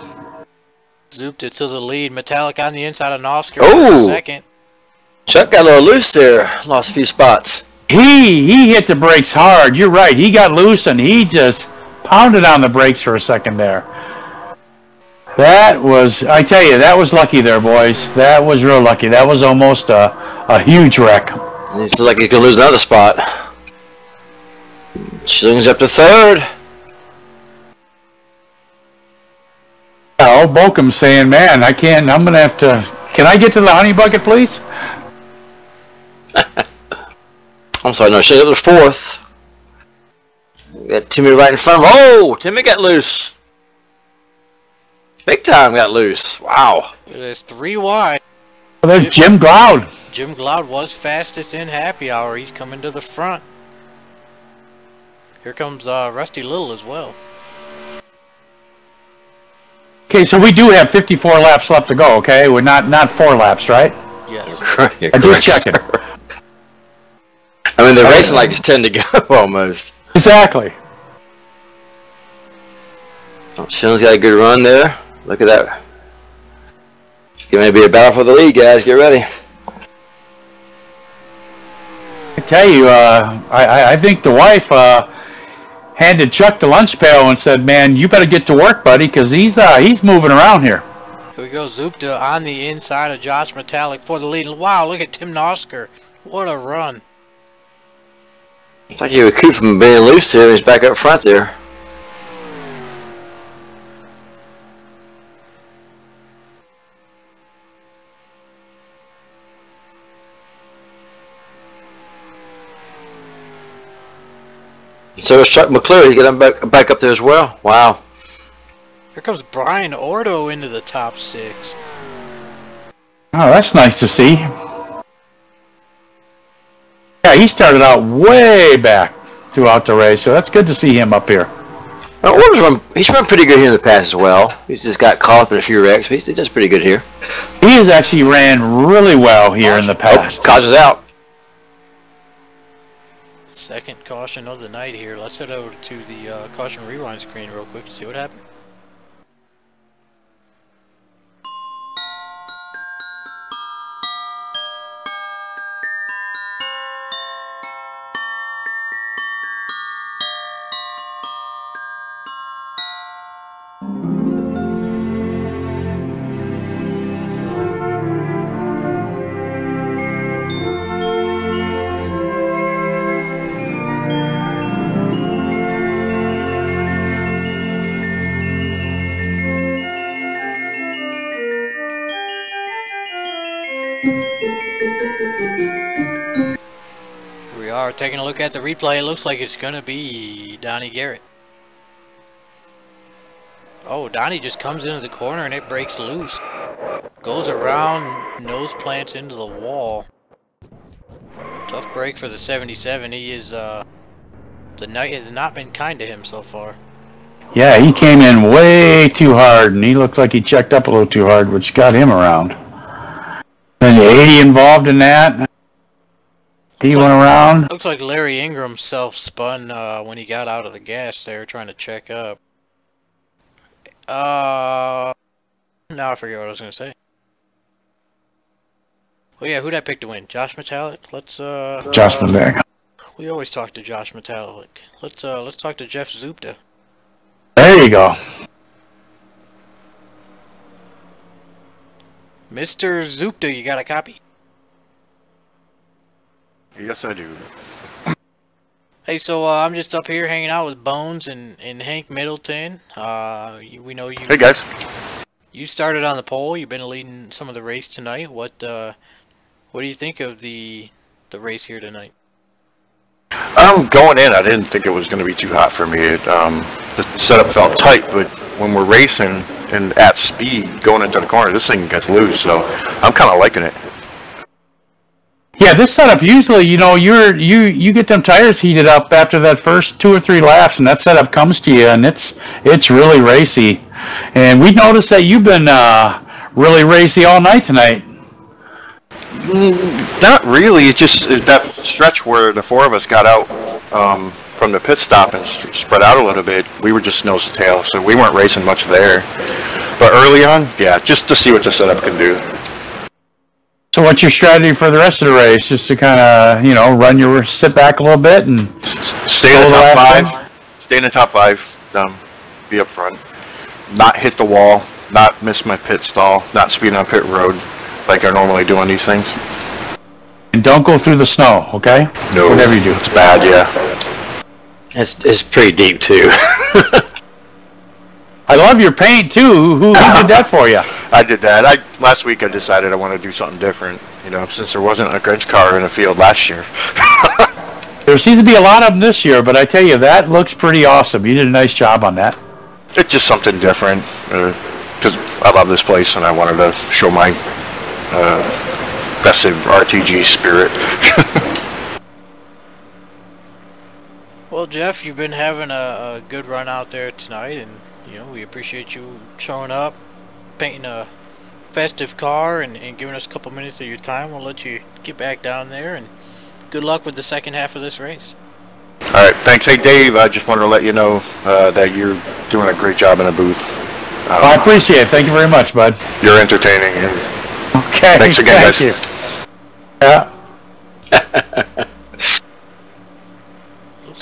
Zooped it to the lead. Metallic on the inside of Nosker. Oh! Second. Chuck got a little loose there. Lost a few spots. He hit the brakes hard. You're right. He got loose and he just pounded on the brakes for a second there. I tell you, that was lucky there, boys. That was real lucky. That was almost a huge wreck. It looks like he could lose another spot. Schilling's up to third. Well, Bokum saying, "Man, I can't. I'm gonna have to. Can I get to the honey bucket, please?" I'm sorry, no, she was fourth. We got Timmy right in front of him. Oh, Timmy got loose. Big time got loose. Wow. There's 3 wide. Well, there's Jim Gloud. Jim Gloud was fastest in happy hour. He's coming to the front. Here comes Rusty Little as well. Okay, so we do have 54 laps left to go. Okay, we're not 4 laps, right? Yes. You're I just checking. I mean, they're racing like it's 10 to go almost. Exactly. Oh, Shannon's got a good run there. Look at that. It's going to be a battle for the lead, guys. Get ready. I tell you, I think the wife handed Chuck the lunch pail and said, "Man, you better get to work, buddy, because he's moving around here." Here we go, Zupta on the inside of Josh Metallic for the lead. Wow, look at Tim Nosker. What a run. It's like he recouped from being loose here. He's back up front there. So is Chuck McClure. He got him back up there as well. Wow. Here comes Brian Ordo into the top 6. Oh, that's nice to see. Yeah, he started out way back throughout the race, so that's good to see him up here. He's run pretty good here in the past as well. He's just got caught up in a few wrecks, but he does pretty good here. He has actually ran really well here in the past. Oh, Codge is out. Second caution of the night here. Let's head over to the caution rewind screen real quick to see what happened. We are taking a look at the replay. It looks like it's going to be Donnie Garrett. Oh, Donnie just comes into the corner and it breaks loose. Goes around, nose plants into the wall. Tough break for the 77. He is, the night has not been kind to him so far. Yeah, he came in way too hard, and he looked like he checked up a little too hard, which got him around. Then the 80 involved in that. He went around. Looks like Larry Ingram self-spun when he got out of the gas there, trying to check up. Now I forget what I was going to say. Oh yeah, who'd I pick to win? Josh Metallic? Let's Josh Metallic. We always talk to Josh Metallic. Let's talk to Jeff Zupta. There you go. Mr. Zupta, you got a copy? Yes, I do. Hey, so I'm just up here hanging out with Bones and Hank Middleton. We know you. Hey guys. You started on the pole. You've been leading some of the race tonight. What do you think of the race here tonight? Going in, I didn't think it was going to be too hot for me. The setup felt tight, but when we're racing and at speed going into the corner, this thing gets loose. So I'm kind of liking it. Yeah, this setup usually, you know, you get them tires heated up after that first 2 or 3 laps, and that setup comes to you, and it's really racy. And we noticed that you've been really racy all night tonight. Not really. It's just that stretch where the 4 of us got out from the pit stop and spread out a little bit. We were just nose to tail, so we weren't racing much there. But early on, yeah, just to see what the setup can do. So what's your strategy for the rest of the race? Just to kind of, you know, sit back a little bit and stay in the top 5. Stay in the top 5. Be up front. Not hit the wall. Not miss my pit stall. Not speed on pit road like I normally do on these things. And don't go through the snow, okay? No. Whatever you do. It's bad, yeah. It's pretty deep too. I love your paint too. Who did that for you? I did that. Last week I decided I want to do something different. You know, since there wasn't a Grinch car in the field last year. There seems to be a lot of them this year, but I tell you, that looks pretty awesome. You did a nice job on that. It's just something different, because I love this place and I wanted to show my festive RTG spirit. Well, Jeff, you've been having a good run out there tonight, and you know we appreciate you showing up, painting a festive car, and giving us a couple minutes of your time. We'll let you get back down there, and good luck with the second half of this race. All right, thanks. Hey, Dave, I just wanted to let you know that you're doing a great job in the booth. I appreciate it. Thank you very much, bud. You're entertaining. And okay. Thanks again, guys. You. Yeah.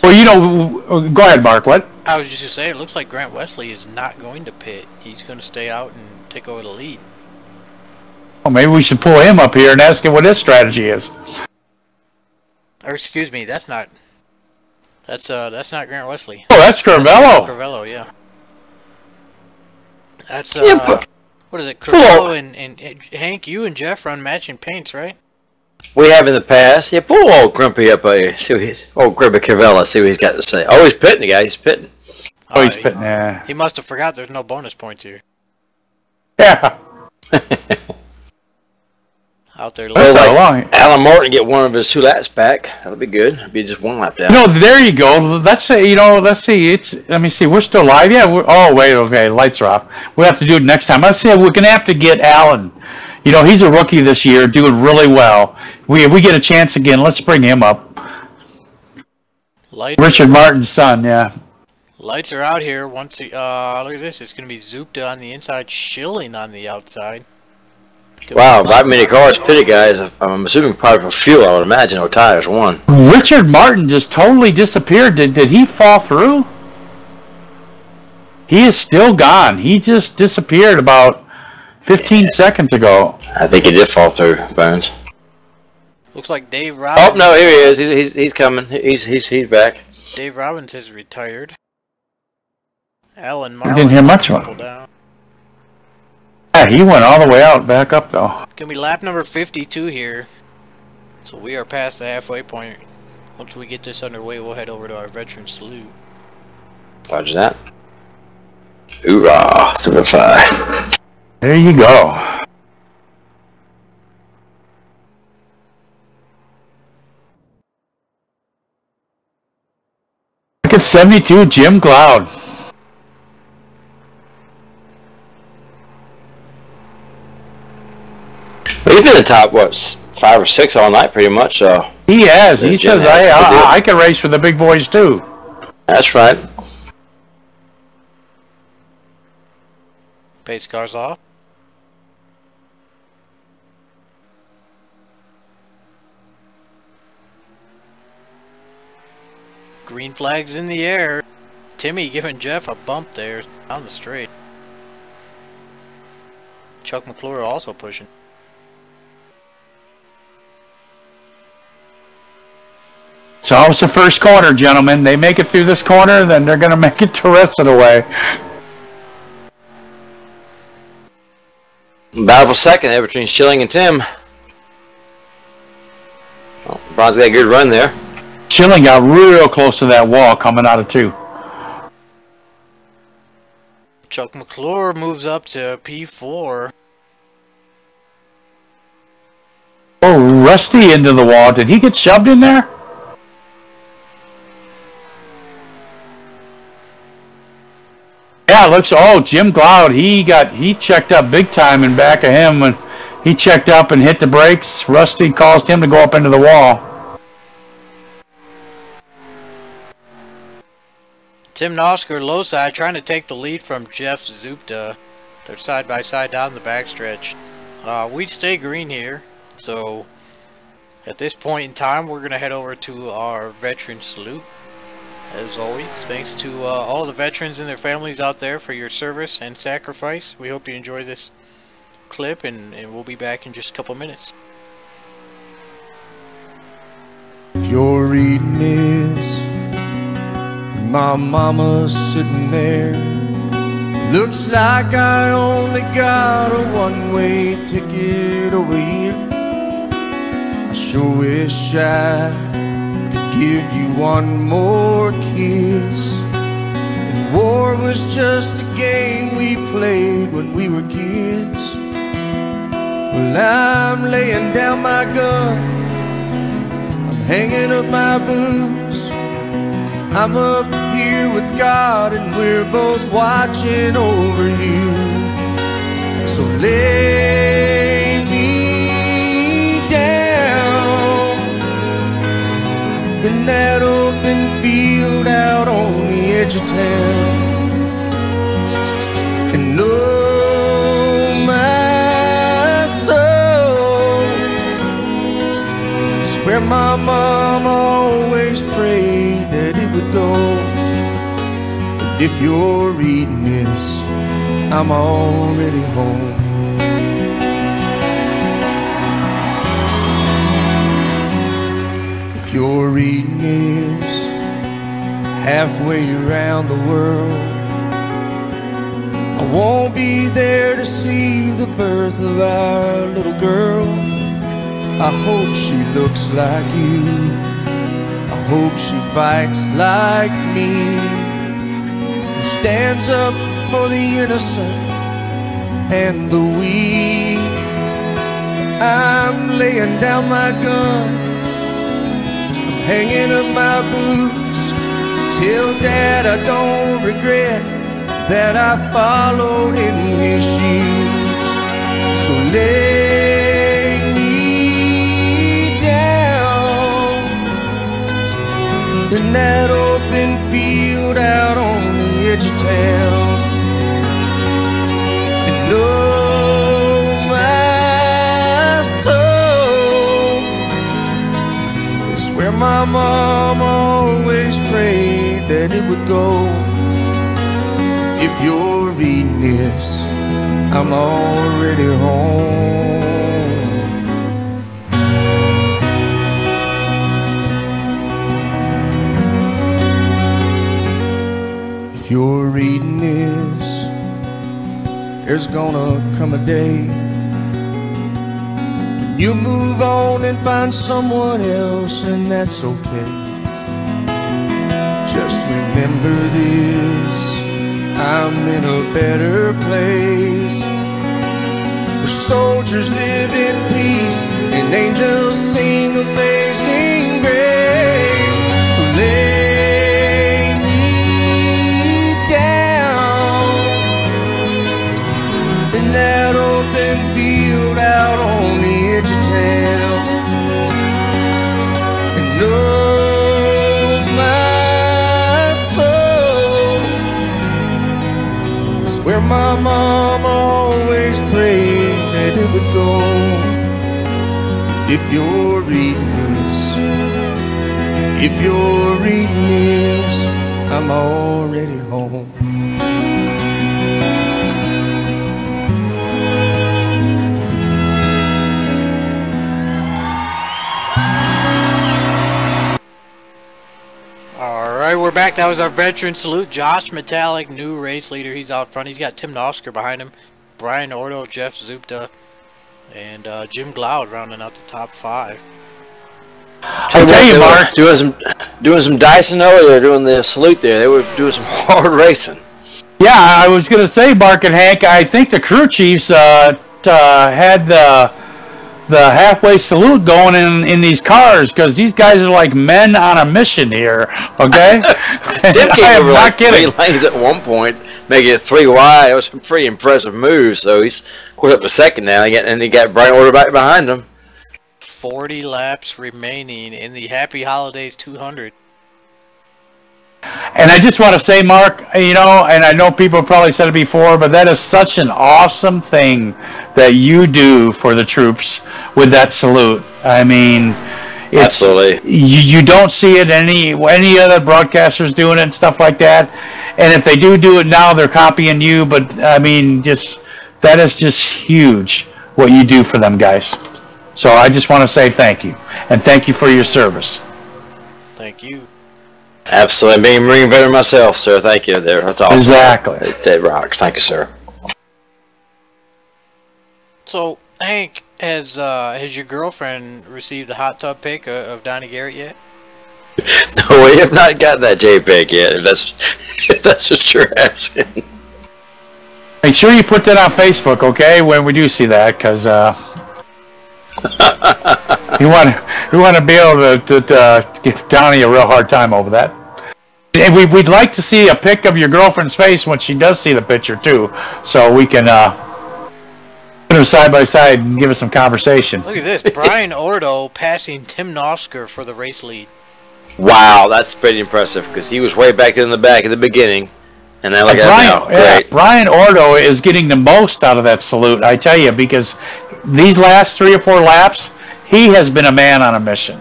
Well, you know, go ahead, Mark. What? I was just going to say, it looks like Grant Wesley is not going to pit. He's going to stay out and take over the lead. Well, maybe we should pull him up here and ask him what his strategy is. Or excuse me, that's not not Grant Wesley. Oh, that's Carvello. Carvello, yeah. That's what is it? Carvello and Hank, you and Jeff run matching paints, right? We have in the past. Yeah, pull old Grumpy up here. See what he's Grumpy Cavella. See what he's got to say. Oh, he's pitting the guy. He's pitting. Oh, he's pitting. Yeah. He must have forgot there's no bonus points here. Yeah. Out there. Like Alan Morton get one of his 2 laps back. That'll be good. It'll be just 1 lap down. No, there you go. Let's say, you know, let's see. Let me see. We're still live. Yeah. Oh, wait. Okay. Lights are off. We'll have to do it next time. Let's say we're gonna have to get Alan. You know, he's a rookie this year, doing really well. If we get a chance again, let's bring him up. Richard Martin's son, yeah. Lights are out here. Once look at this. It's going to be Zupta on the inside, Schilling on the outside. Wow, that many cars pitted, guys. I'm assuming probably for fuel, I would imagine, or tires, one. Richard Martin just totally disappeared. Did he fall through? He is still gone. He just disappeared about 15 seconds ago. I think he did fall through, Bones. Looks like Dave Robbins. Oh no, here he is. He's coming. He's back. Dave Robbins has retired. Alan Marlin. I didn't hear much of him. Yeah, he went all the way out, back up though. It's gonna be lap number 52 here. So we are past the halfway point. Once we get this underway, we'll head over to our veteran salute. Roger that. Hoorah! Superfly. There you go. Look at 72, Jim Cloud. Well, he's been in the top, what, 5 or 6 all night pretty much, so. He has. He says, I can race for the big boys too. That's right. Pace cars off. Green flags in the air. Timmy giving Jeff a bump there down the straight. Chuck McClure also pushing. It's always the first corner, gentlemen. They make it through this corner, then they're going to make it the rest of the way. Battle for second there between Schilling and Tim. Oh, Bron's got a good run there. Schilling got real close to that wall coming out of 2. Chuck McClure moves up to P4. Oh, Rusty into the wall. Did he get shoved in there? Yeah, it looks. Oh, Jim Cloud. He checked up big time in back of him when he checked up and hit the brakes. Rusty caused him to go up into the wall. Tim Nosker low side trying to take the lead from Jeff Zupta. They're side by side down the backstretch. We stay green here, so at this point in time we're going to head over to our veteran salute. As always, thanks to all the veterans and their families out there for your service and sacrifice. We hope you enjoy this clip, and we'll be back in just a couple minutes. If you're reading this, my mama's sitting there Looks like I only got a one-way ticket over here. I sure wish I could give you one more kiss. And war was just a game we played when we were kids. Well, I'm laying down my gun, I'm hanging up my boots. I'm up here with God and we're both watching over you. So lay me down in that open field out on the edge of town. And oh my soul, it's where my mom always prayed that it would go. But if you're reading this, I'm already home. If you're reading this halfway around the world, I won't be there to see the birth of our little girl. I hope she looks like you, I hope she fights like me, and stands up for the innocent and the weak. I'm laying down my gun, I'm hanging up my boots. Tell Dad I don't regret that I followed in his shoes. So lay me down in that open field out on the edge of town. And oh my soul, it's where my mom always prayed that it would go. If you're reading this, I'm already home. If you're reading this, there's gonna come a day when you move on and find someone else, and that's okay. Just remember this, I'm in a better place, where soldiers live in peace and angels sing amazing grace. So lay me down in that open field out on the edge of town. And oh my soul, it's where my mom always prayed that it would go. If you're reading this, if you're reading this, I'm already home. Alright, we're back. That was our veteran salute. Josh Metallic, new race leader. He's out front. He's got Tim Nosker behind him, Brian Ordo, Jeff Zupta, and Jim Glaude rounding out the top 5. I tell you, Mark, doing some dicing over there, doing the salute there. They were doing some hard racing. Yeah, I was going to say, Mark and Hank, I think the crew chiefs had the halfway salute going in these cars, because these guys are like men on a mission here, okay? Tim came over like 3 lanes at one point, making it 3 wide. It was a pretty impressive move, so he's, of course, up to second now, and he got Brian Order back behind him. 40 laps remaining in the Happy Holidays 200. And I just want to say, Mark, you know, and I know people probably said it before, but that is such an awesome thing that you do for the troops with that salute. I mean, it's, absolutely. You don't see it any other broadcasters doing it and stuff like that. And if they do it now, they're copying you. But I mean, that is just huge what you do for them guys. So I just want to say thank you, and thank you for your service. Thank you. Absolutely. Being a Marine veteran myself, sir. Thank you there. That's awesome. Exactly. It rocks. Thank you, sir. So, Hank, has your girlfriend received the hot tub pic of Donnie Garrett yet? No, we have not got that JPEG yet. If that's what you're asking. Make sure you put that on Facebook, okay? When we do see that, because we want to be able to give Donnie a real hard time over that. And we'd like to see a pic of your girlfriend's face when she does see the picture too, so we can put them side by side and give us some conversation. Look at this, Brian Ordo passing Tim Nosker for the race lead. Wow, that's pretty impressive because he was way back in the back at the beginning. And then look at now. Great. Brian Ordo is getting the most out of that salute, I tell you, because these last 3 or 4 laps, he has been a man on a mission.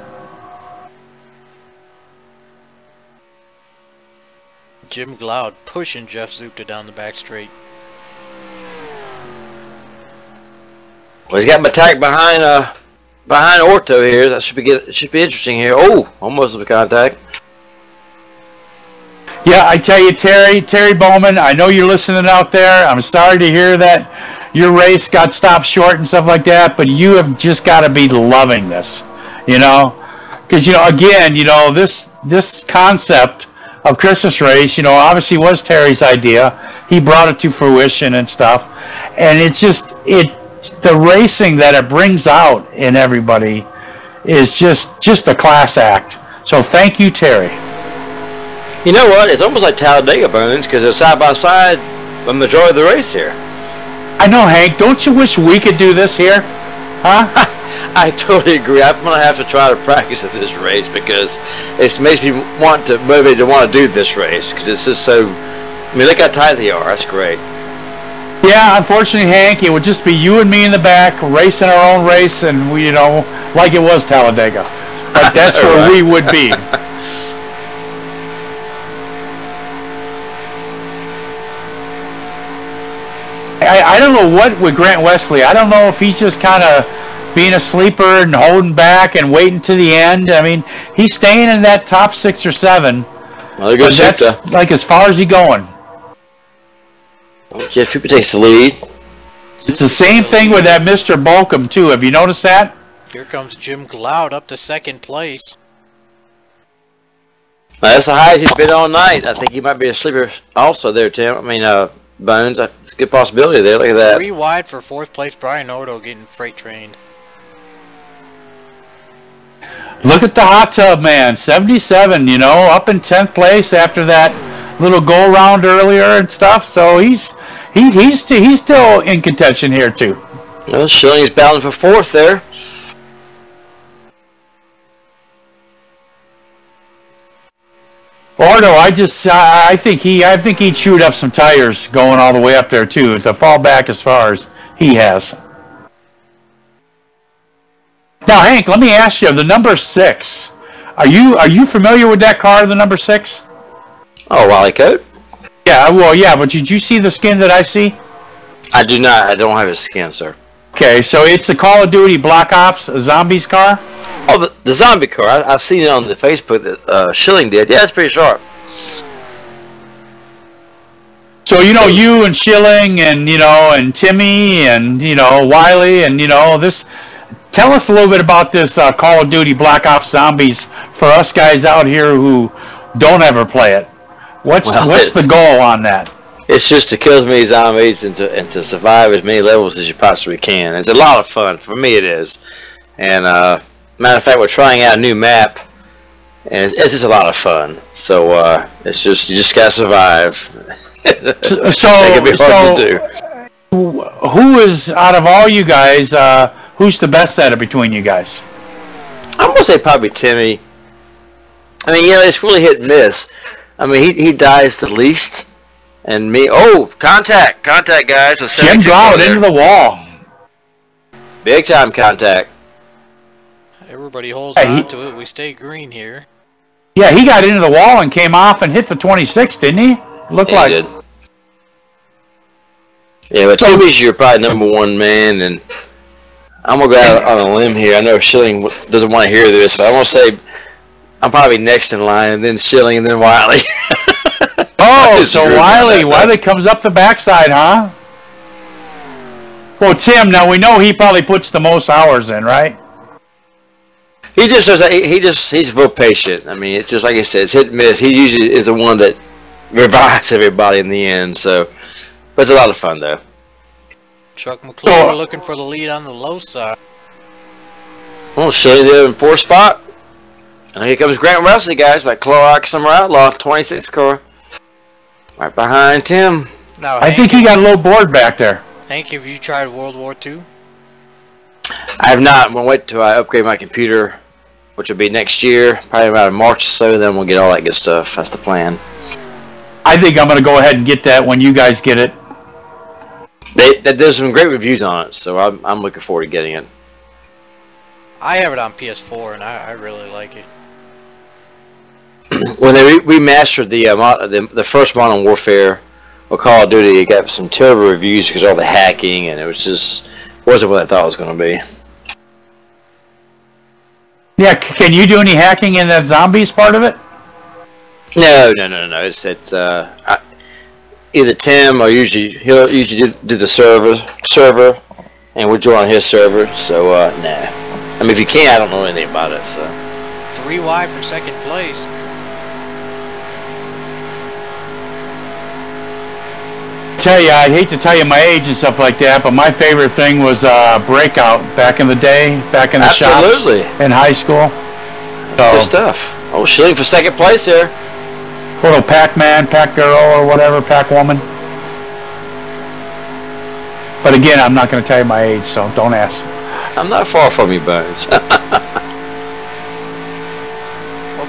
Jim Glaude pushing Jeff Zupta down the back straight. Well, he's got my tag behind Orto here. That should be interesting here. Oh, almost a contact. Yeah, I tell you, Terry Bowman, I know you're listening out there. I'm sorry to hear that your race got stopped short and stuff like that, but you have just got to be loving this, you know? Because, you know, again, you know, this concept of Christmas race, you know, obviously was Terry's idea. He brought it to fruition and stuff. And it's just, the racing that it brings out in everybody is just a class act. So thank you, Terry. You know what? It's almost like Talladega Bones because they're side by side the majority of the race here. I know, Hank. Don't you wish we could do this here? Huh? I totally agree. I'm going to have to try to practice at this race because it makes me motivated to want to do this race because it's just so... I mean, look how tight they are. That's great. Yeah, unfortunately, Hank, it would just be you and me in the back racing our own race and, we, you know, like it was Talladega. But that's where Right. we would be. I don't know what with Grant Wesley. I don't know if he's just kind of being a sleeper and holding back and waiting to the end. I mean, he's staying in that top 6 or 7. Well, good that's like as far as he's going. Oh, Jeff Cooper takes the lead. It's the same thing with that Mr. Bolcom, too. Have you noticed that? Here comes Jim Glaude up to 2nd place. Now, that's the highest he's been all night. I think he might be a sleeper also there, Tim. I mean, Bones. It's a good possibility there. Look at that. 3 wide for 4th place. Brian Ordo getting freight trained. Look at the hot tub, man. 77, you know, up in 10th place after that little go round earlier and stuff. So he's still in contention here too. Well, Schilling's battling for 4th there. Ordo, I think he chewed up some tires going all the way up there too to fall back as far as he has. Now, Hank, let me ask you, the number 6. Are you familiar with that car, the number 6? Oh, Wally Coat? Yeah, well, yeah, but did you see the skin that I see? I do not. I don't have his skin, sir. Okay, so it's the Call of Duty Black Ops Zombies car? Oh, the zombie car. I've seen it on the Facebook that Schilling did. Yeah, it's pretty sharp. So, you know, you and Schilling and, you know, and Timmy and, you know, Wiley and, you know, this... Tell us a little bit about this Call of Duty Black Ops Zombies for us guys out here who don't ever play it. What's the goal on that? It's just to kill as many zombies and to survive as many levels as you possibly can. It's a lot of fun. For me, it is. And matter of fact, we're trying out a new map, and it's just a lot of fun. So it's just you just gotta survive. It can be hard to do. Who is out of all you guys? Who's the best at it between you guys? I'm gonna say probably Timmy. I mean, you know, it's really hit and miss. I mean, he dies the least, and me. Oh, contact, guys. Jim Glaude into the wall. Big time contact. Everybody holds on to it. We stay green here. Yeah, he got into the wall and came off and hit the 26, didn't he? Looked like. He did. Yeah, but Timmy's your probably #1 man, and I'm gonna go out on a limb here. I know Schilling doesn't want to hear this, but I want to say I'm probably next in line, and then Schilling, and then Wiley. Oh, so Wiley comes up the backside, huh? Well, Tim, now we know he probably puts the most hours in, right? He's real patient. I mean, it's just like I said, it's hit and miss. He usually is the one that revives everybody in the end. So, but it's a lot of fun though. Chuck McClure looking for the lead on the low side. Well, Schilling there in 4th spot. And here comes Grant Russell, guys, like Clorox Summer Outlaw, 26 car. Right behind Tim. Now, I think he got a little bored back there. Hank, have you tried World War II? I have not. I'm going to wait till I upgrade my computer, which will be next year, probably about March or so, then we'll get all that good stuff. That's the plan. I think I'm going to go ahead and get that when you guys get it. There's some great reviews on it, so I'm looking forward to getting it. I have it on PS4, and I really like it. When they remastered the first Modern Warfare or Call of Duty, it got some terrible reviews because of all the hacking, and it wasn't what I thought it was going to be. Yeah, can you do any hacking in that zombies part of it? No. It's either Tim or he'll usually do the server, and we'll join his server. So nah. I mean, if you can't, I don't know anything about it. So 3 wide for 2nd place. Tell you, I hate to tell you my age and stuff like that, but my favorite thing was Breakout back in the day, back in the shops in high school. That's good stuff. Oh, Schilling for 2nd place here. Little Pac-Man, Pac-Girl, or whatever, Pac-Woman. But again, I'm not going to tell you my age, so don't ask. I'm not far from you, Bones.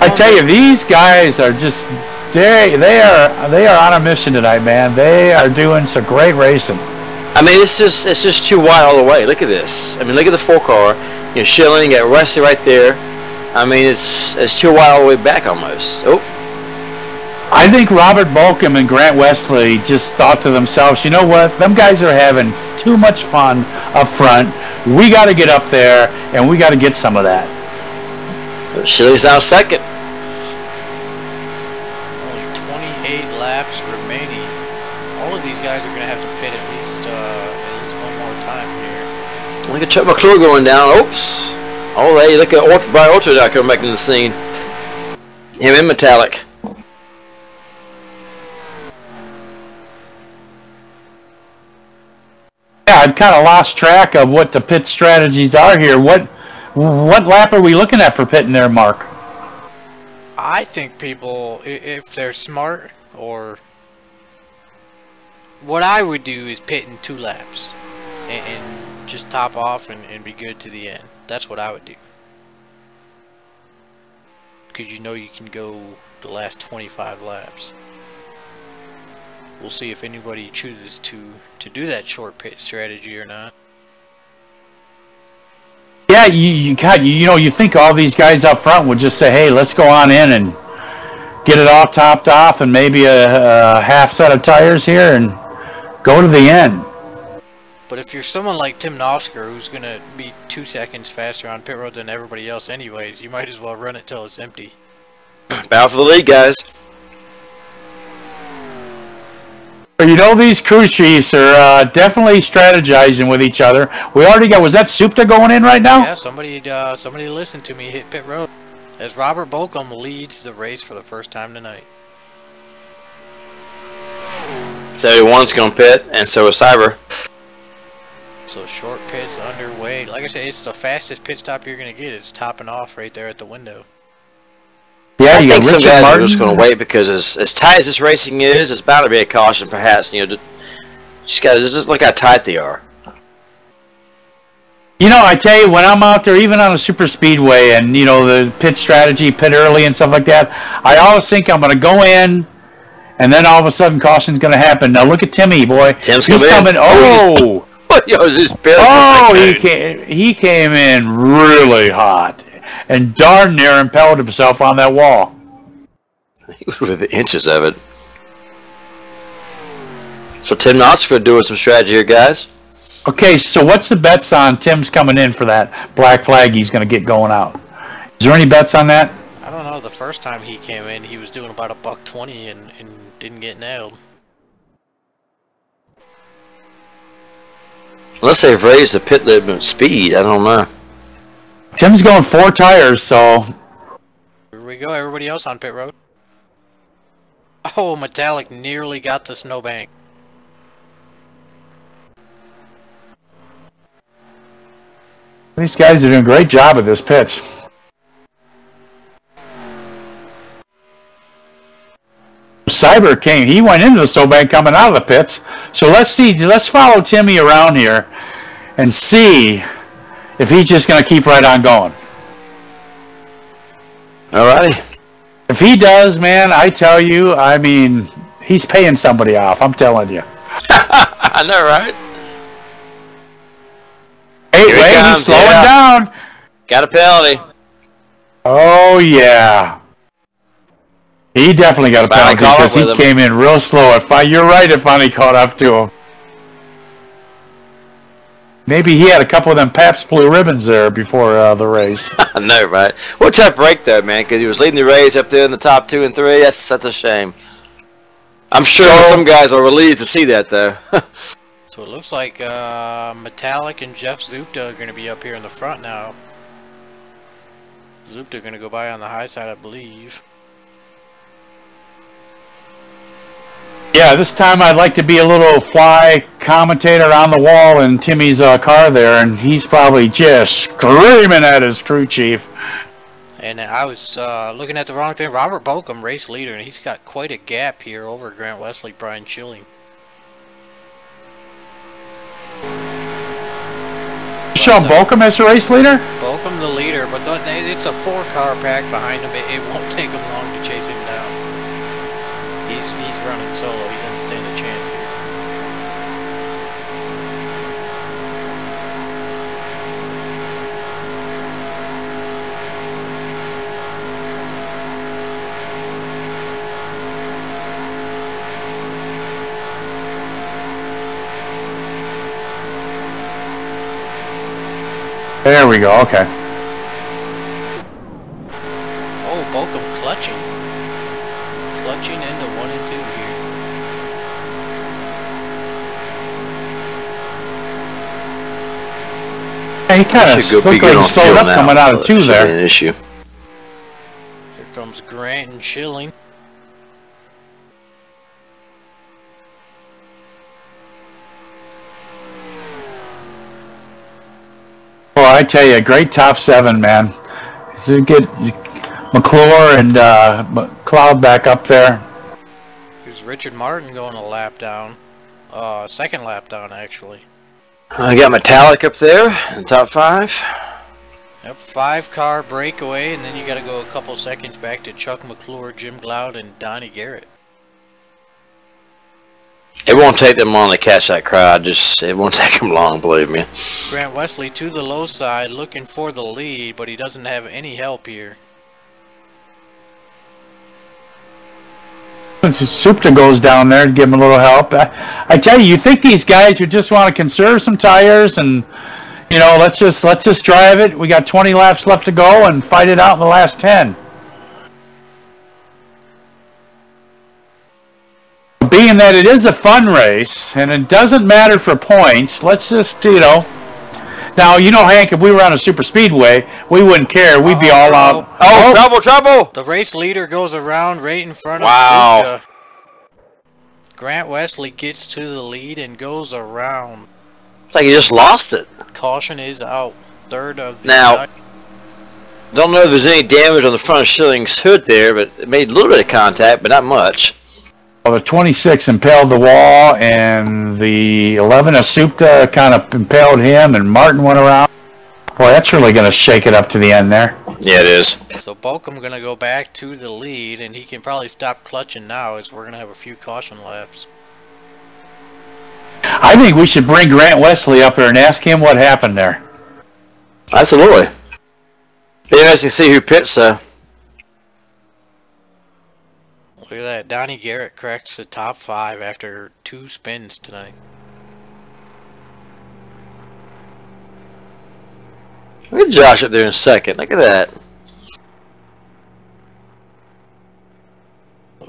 I tell you, these guys are just they are on a mission tonight, man. They are doing some great racing. I mean, it's just too wide all the way. Look at this. I mean, look at the 4 car. You know, Schilling, got Rusty right there. I mean, it's too wide all the way back almost. Oh. I think Robert Bolcom and Grant Wesley just thought to themselves, you know what? Them guys are having too much fun up front. We got to get up there, and we got to get some of that. Schilling's now 2nd. Only 28 laps remaining. All of these guys are going to have to pit at least one more time here. Look at Chuck McClure going down. Oops. Oh, hey, look at Brian Ortodot coming back into the scene. Him in metallic. Yeah, I've kind of lost track of what the pit strategies are here. What lap are we looking at for pitting there, Mark? I think people, if they're smart, or what I would do is pit in 2 laps and just top off and be good to the end. That's what I would do. Because you know you can go the last 25 laps. We'll see if anybody chooses to do that short pit strategy or not. Yeah, you know, you think all these guys up front would just say, hey, let's go on in and get it all topped off and maybe a half set of tires here and go to the end. But if you're someone like Tim Nosker, who's going to be 2 seconds faster on pit road than everybody else anyways, you might as well run it till it's empty. Battle for the lead, guys. You know, these crew chiefs are definitely strategizing with each other. We already got, was that Supta going in right now? Yeah, somebody listen to me hit pit road. As Robert Bolcom leads the race for the first time tonight. So everyone's going to pit, and so is Cyber. So short pit's underway. Like I said, it's the fastest pit stop you're going to get. It's topping off right there at the window. Yeah, I you think got some Richard guys Martin. are just going to wait because as tight as this racing is, it's bound to be a caution, perhaps. You know, just got to just look how tight they are. You know, I tell you, when I'm out there, even on a super speedway, and you know the pit strategy, pit early and stuff like that, I always think I'm going to go in, and then all of a sudden caution's going to happen. Now look at Timmy, boy. Tim's He's coming. Oh, he came in really hot. And darn near impaled himself on that wall. He was within inches of it. So Tim Nosker doing some strategy here, guys. Okay, so what's the bets on Tim's coming in for that black flag he's going to get going out? Is there any bets on that? I don't know. know the first time he came in, he was doing about $120 and didn't get nailed. Unless they've raised the pit limit speed, I don't know. Tim's going 4 tires, so... Here we go, everybody else on pit road. Oh, Metallic nearly got the snowbank. These guys are doing a great job at this pitch. Cyber came, he went into the snowbank coming out of the pits. So let's follow Timmy around here and see if he's just going to keep right on going. Alrighty. If he does, man, I tell you, I mean, he's paying somebody off, I'm telling you. I know, right? Hey, wait, he's slowing down. Got a penalty. Oh, yeah. He definitely got a penalty because he came in real slow. You're right, it finally caught up to him. Maybe he had a couple of them Pabst Blue Ribbons there before the race. I know, right? What a tough break, though, man, because he was leading the race up there in the top 2 and 3. That's a shame. I'm sure some guys are relieved to see that, though. So it looks like Metallic and Jeff Zupta are going to be up here in the front now. Zupta going to go by on the high side, I believe. Yeah, this time I'd like to be a little fly commentator on the wall in Timmy's car there, and he's probably just screaming at his crew chief. And I was looking at the wrong thing. Robert Bokum, race leader, and he's got quite a gap here over Grant Wesley, Brian Schilling. Sean Bokum as the race leader? Bokum the leader, but it's a 4-car pack behind him. It won't take him long to chase him down. He's running solo. He doesn't stand a chance here. There we go, okay. Oh, Bokum clutching. Clutching into 1 and 2 here. Yeah, he kind of looked like he slowed up coming out of 2 there. An issue. Here comes Grant and Schilling. Well, I tell you, great top 7, man. To get McClure and McLeod back up there. Here's Richard Martin going a lap down. Second lap down, actually. I got Metallic up there in top 5. Yep, 5-car breakaway, and then you got to go a couple seconds back to Chuck McClure, Jim Glaude, and Donnie Garrett. It won't take them long to catch that crowd. It won't take them long, believe me. Grant Wesley to the low side, looking for the lead, but he doesn't have any help here. Supta goes down there to give him a little help. I tell you, you think these guys who just want to conserve some tires and, you know, let's just drive it. We got 20 laps left to go and fight it out in the last 10. Being that it is a fun race and it doesn't matter for points, let's just, you know. Now, you know, Hank, if we were on a super speedway, we wouldn't care. We'd be all out. Oh, trouble! The race leader goes around right in front of Wow. Grant Wesley gets to the lead and goes around. It's like he just lost it. Caution is out. Third of the Now, don't know if there's any damage on the front of Schilling's hood there, but it made a little bit of contact, but not much. Well, the 26 impaled the wall, and the 11 of Supta kind of impaled him, and Martin went around. Boy, that's really going to shake it up to the end there. Yeah, it is. So Bokum going to go back to the lead, and he can probably stop clutching now as we're going to have a few caution laps. I think we should bring Grant Wesley up here and ask him what happened there. Absolutely. Be interesting to see who pits, though. Look at that. Donnie Garrett cracks the top 5 after 2 spins tonight. Look at Josh up there in second. Look at that.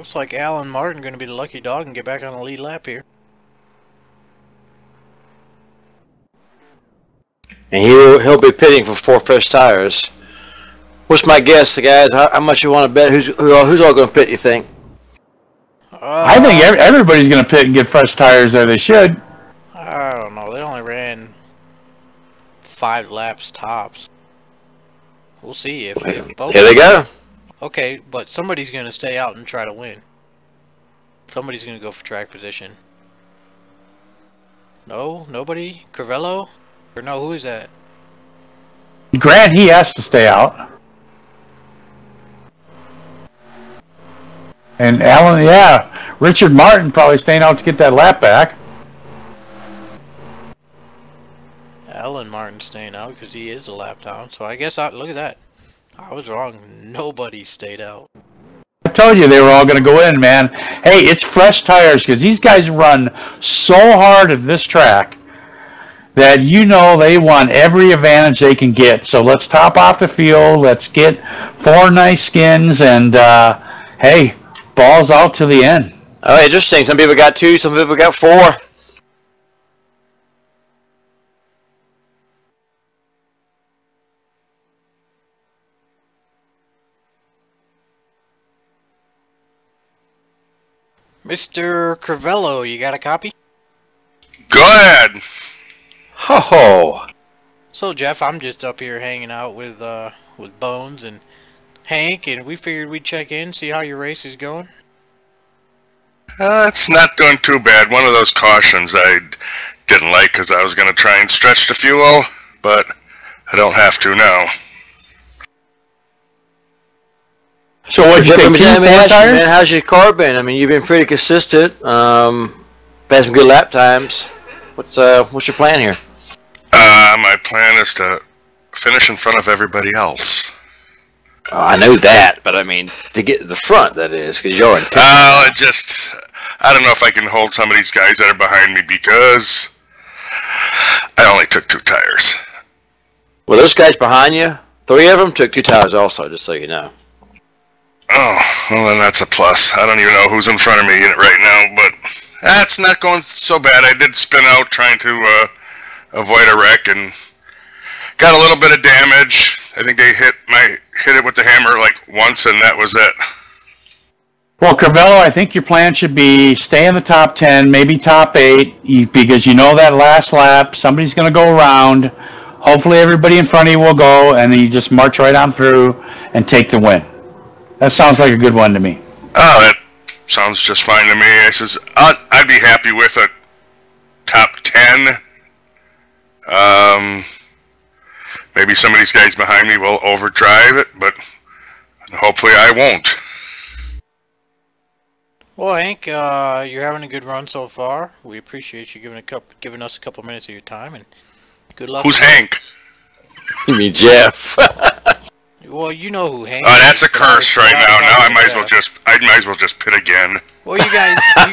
Looks like Alan Martin going to be the lucky dog and get back on the lead lap here. And he'll be pitting for 4 fresh tires. What's my guess, guys? How much you want to bet? Who's all going to pit, you think? I think everybody's going to pit and get fresh tires there. They should. I don't know. They only ran 5 laps tops. We'll see if both. Here they go. Okay, but somebody's going to stay out and try to win. Somebody's going to go for track position. No? Nobody? Crivello? Or no, who is that? Grant, he has to stay out. And Alan, yeah. Richard Martin probably staying out to get that lap back. Alan Martin staying out because he is a lap down. So I guess, look at that. I was wrong. Nobody stayed out. I told you they were all going to go in, man. Hey, it's fresh tires because these guys run so hard at this track that you know they want every advantage they can get. So let's top off the field. Let's get 4 nice skins, and hey, balls out to the end. Oh, interesting. Some people got 2, some people got 4. Mr. Crivello, you got a copy? Go ahead. Ho-ho. So, Jeff, I'm just up here hanging out with Bones and Hank, and we figured we'd check in, see how your race is going. It's not doing too bad. One of those cautions I didn't like because I was going to try and stretch the fuel, but I don't have to now. So what'd you think, 2, 4 tires? Man, how's your car been? I mean, you've been pretty consistent. Had some good lap times. What's your plan here? My plan is to finish in front of everybody else. Oh, I know that, but I mean, to get to the front, that is, because you're in I don't know if I can hold some of these guys that are behind me because I only took 2 tires. Well, those guys behind you, 3 of them took 2 tires also, just so you know. Oh, well then that's a plus. I don't even know who's in front of me right now, but that's not going so bad. I did spin out trying to avoid a wreck and got a little bit of damage. I think they hit it with the hammer like once, and that was it. Well, Crivello, I think your plan should be stay in the top 10, maybe top 8, because you know that last lap, somebody's going to go around. Hopefully everybody in front of you will go, and then you just march right on through and take the win. That sounds like a good one to me. Oh, that sounds just fine to me. I says I'd be happy with a top 10. Maybe some of these guys behind me will overdrive it, but hopefully I won't. Well, Hank, you're having a good run so far. We appreciate you giving us a couple minutes of your time, and good luck. Who's Hank? You mean Jeff? Well, you know who Hank. Oh, that's a curse right now. Now I might as well just pit again. Well, you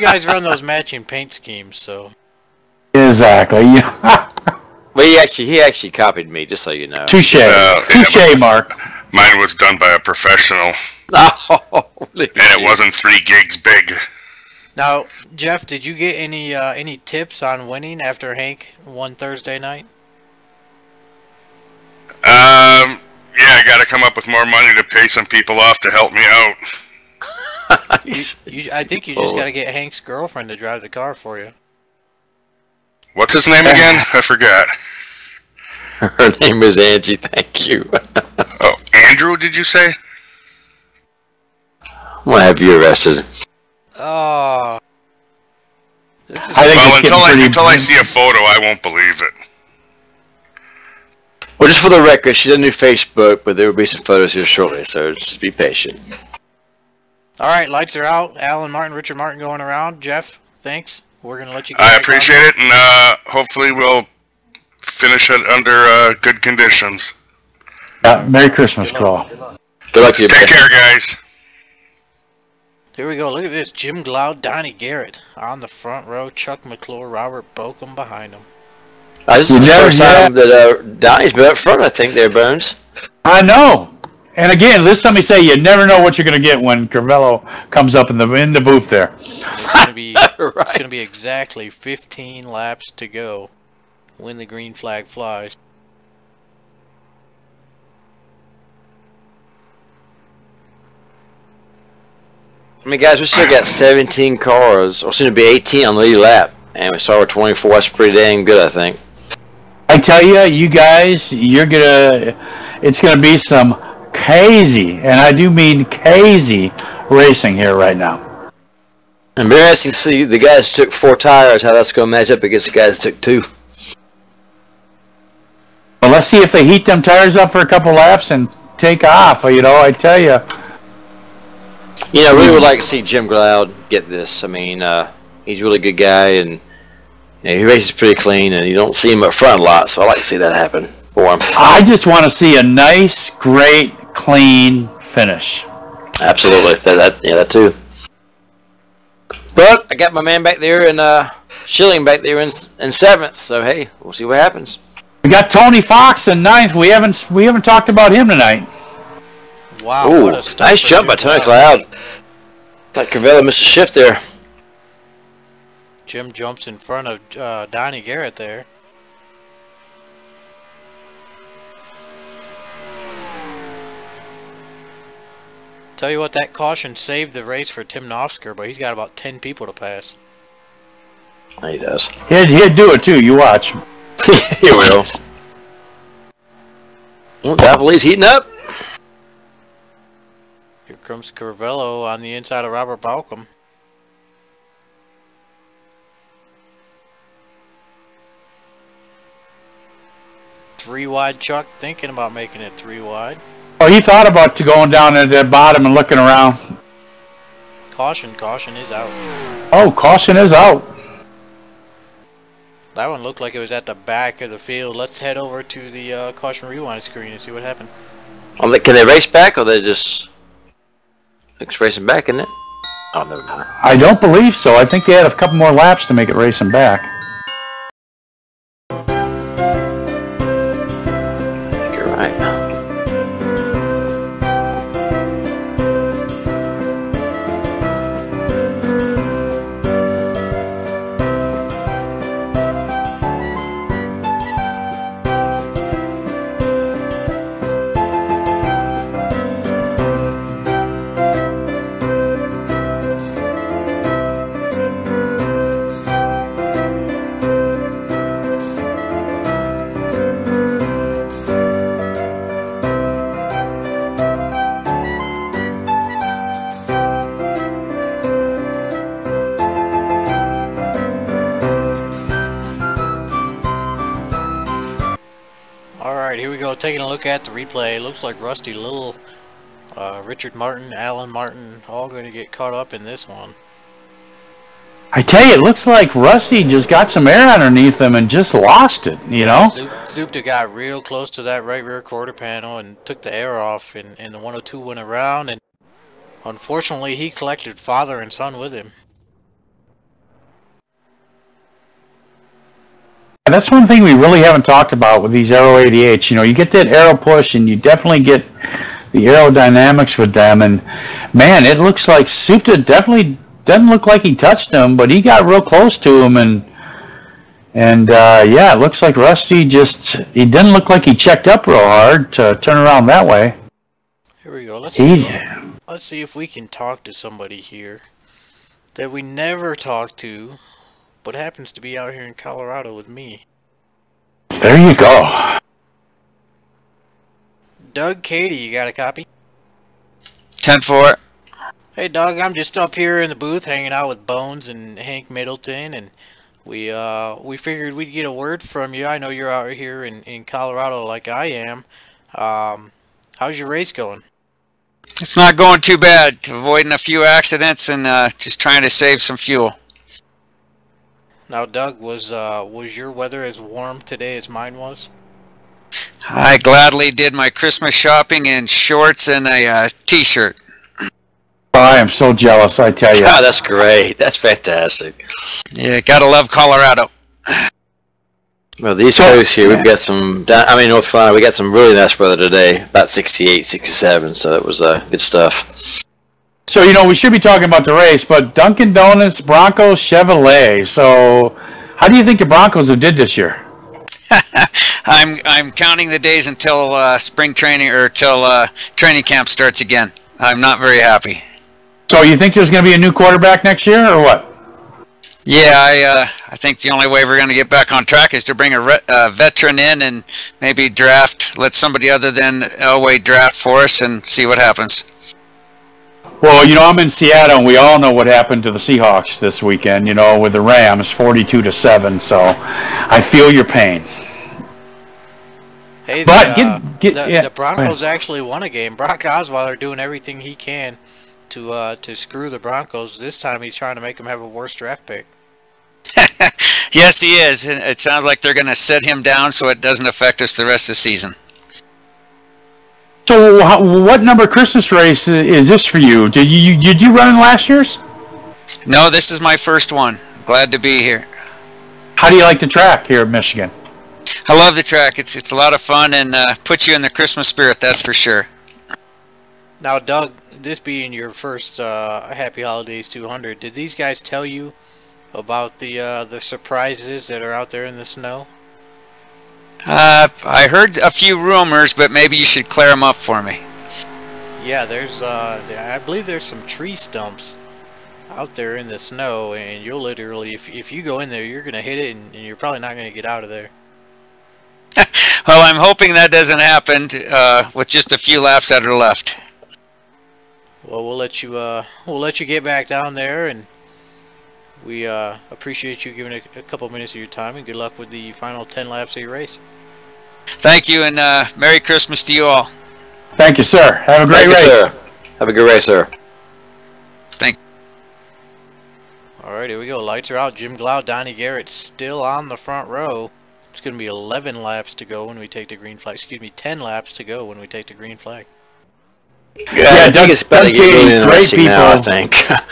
guys run those matching paint schemes, so. Exactly. Well, he actually copied me, just so you know. Touche. Touche, Mark. Mine was done by a professional. Oh, and it wasn't 3 gigs big. Now, Jeff, did you get any tips on winning after Hank won Thursday night? Yeah, I got to come up with more money to pay some people off to help me out. I think you just got to get Hank's girlfriend to drive the car for you. What's his name again? I forgot. Her name is Angie, thank you. Oh, Andrew, did you say? I'm going to have you arrested. Oh. Until I see a photo, I won't believe it. Well, just for the record, she doesn't do Facebook, but there will be some photos here shortly, so just be patient. All right, lights are out. Alan Martin, Richard Martin going around. Jeff, thanks. We're going to let you go. I appreciate it, and hopefully we'll finish it under good conditions. Merry Christmas, Carl. Good luck to you, Take care, guys. Here we go. Look at this. Jim Gloud, Donnie Garrett on the front row. Chuck McClure, Robert Bokum behind him. This is the first time that Donnie's been up front, I think, there, Bones. I know. And again, let somebody say you never know what you're going to get when Carvello comes up in the booth there. It's going to be Right. it's going to be exactly 15 laps to go when the green flag flies. I mean, guys, we still got 17 cars, or soon to be 18 on the lead lap, and we started with 24. That's pretty dang good, I think. I tell you, you guys, it's gonna be some crazy, and I do mean crazy racing here right now. And very interesting to see the guys who took 4 tires, how that's going to match up against the guys who took 2. Well, let's see if they heat them tires up for a couple laps and take off. You know, I tell you. You know, I really would like to see Jim Glaude get this. I mean, he's a really good guy, and you know, he races pretty clean, and you don't see him up front a lot, so I like to see that happen for him. I just want to see a nice, great, clean finish. Absolutely, that too. But I got my man back there and Schilling back there in 7th, so hey, we'll see what happens. We got Tony Fox in 9th. We haven't talked about him tonight. Wow, Ooh, what a start nice for jump by Jim Tony Glaude. Cloud. Like Carvello missed a shift there. Jim jumps in front of Donnie Garrett there. Tell you what, that caution saved the race for Tim Nofsker, but he's got about 10 people to pass. He does. He'd do it too. You watch. He will. Well, Davalie's heating up. Here comes Carvello on the inside of Robert Balcom. Three wide Chuck thinking about making it 3 wide. Oh, he thought about going down at the bottom and looking around. Caution is out. Oh, caution is out. That one looked like it was at the back of the field. Let's head over to the caution rewind screen and see what happened. Can they race back, or they just racing back, isn't it? Oh, never mind. I don't believe so. I think they had a couple more laps to make it racing back. You're right. Alright, here we go. Taking a look at the replay. Looks like Rusty Little, Richard Martin, Alan Martin, all going to get caught up in this one. I tell you, it looks like Rusty just got some air underneath him and just lost it, you know? Zupta got real close to that right rear quarter panel and took the air off, and the 102 went around, and unfortunately he collected father and son with him. That's one thing we really haven't talked about with these Aero 88s. You know, you get that aero push and you definitely get the aerodynamics with them, and man, it looks like Zupta definitely doesn't look like he touched him, but he got real close to him, and yeah, it looks like Rusty he didn't look like he checked up real hard to turn around that way. Here we go. Let's see if we can talk to somebody here that we never talk to, but happens to be out here in Colorado with me. There you go. Doug Cady, you got a copy? 10-4. Hey Doug, I'm just up here in the booth hanging out with Bones and Hank Middleton, and we figured we'd get a word from you. I know you're out here in Colorado like I am. How's your race going? It's not going too bad. Avoiding a few accidents and just trying to save some fuel. Now, Doug, was your weather as warm today as mine was? I gladly did my Christmas shopping in shorts and a t-shirt. Oh, I am so jealous, I tell you. God, that's great. That's fantastic. Yeah, gotta love Colorado. Well, the East Coast here, we've got some. I mean, North Carolina, we got some really nice weather today. About 68, 67. So that was good stuff. So we should be talking about the race, but Dunkin' Donuts, Broncos, Chevrolet. So, how do you think the Broncos have did this year? I'm counting the days until spring training or till training camp starts again. I'm not very happy. So you think there's going to be a new quarterback next year, or what? Yeah, I think the only way we're going to get back on track is to bring a veteran in and maybe let somebody other than Elway draft for us and see what happens. Well, I'm in Seattle, and we all know what happened to the Seahawks this weekend, with the Rams, 42-7. So I feel your pain. Hey, but the Broncos actually won a game. Brock Osweiler doing everything he can to screw the Broncos. This time he's trying to make them have a worse draft pick. Yes, he is. It sounds like they're going to set him down so it doesn't affect us the rest of the season. So what number Christmas race is this for you? Did you run in last year's? No, this is my first one. Glad to be here. How do you like the track here in Michigan? I love the track. It's a lot of fun and puts you in the Christmas spirit, that's for sure. Now, Doug, this being your first Happy Holidays 200, did these guys tell you about the surprises that are out there in the snow? I heard a few rumors, but maybe you should clear them up for me. Yeah, there's I believe there's some tree stumps out there in the snow, and you'll literally, if you go in there, you're gonna hit it, and you're probably not gonna get out of there. Well, I'm hoping that doesn't happen with just a few laps that are left. Well, we'll let you get back down there, and we appreciate you giving a couple minutes of your time, and good luck with the final 10 laps of your race. Thank you, and Merry Christmas to you all. Thank you, sir. Have a great race. Sir. Have a good race, sir. Thank you. All right, here we go. Lights are out. Jim Glau, Donnie Garrett still on the front row. It's going to be 11 laps to go when we take the green flag. Excuse me, 10 laps to go when we take the green flag. Yeah, I think it's better to get really interesting now, I think. I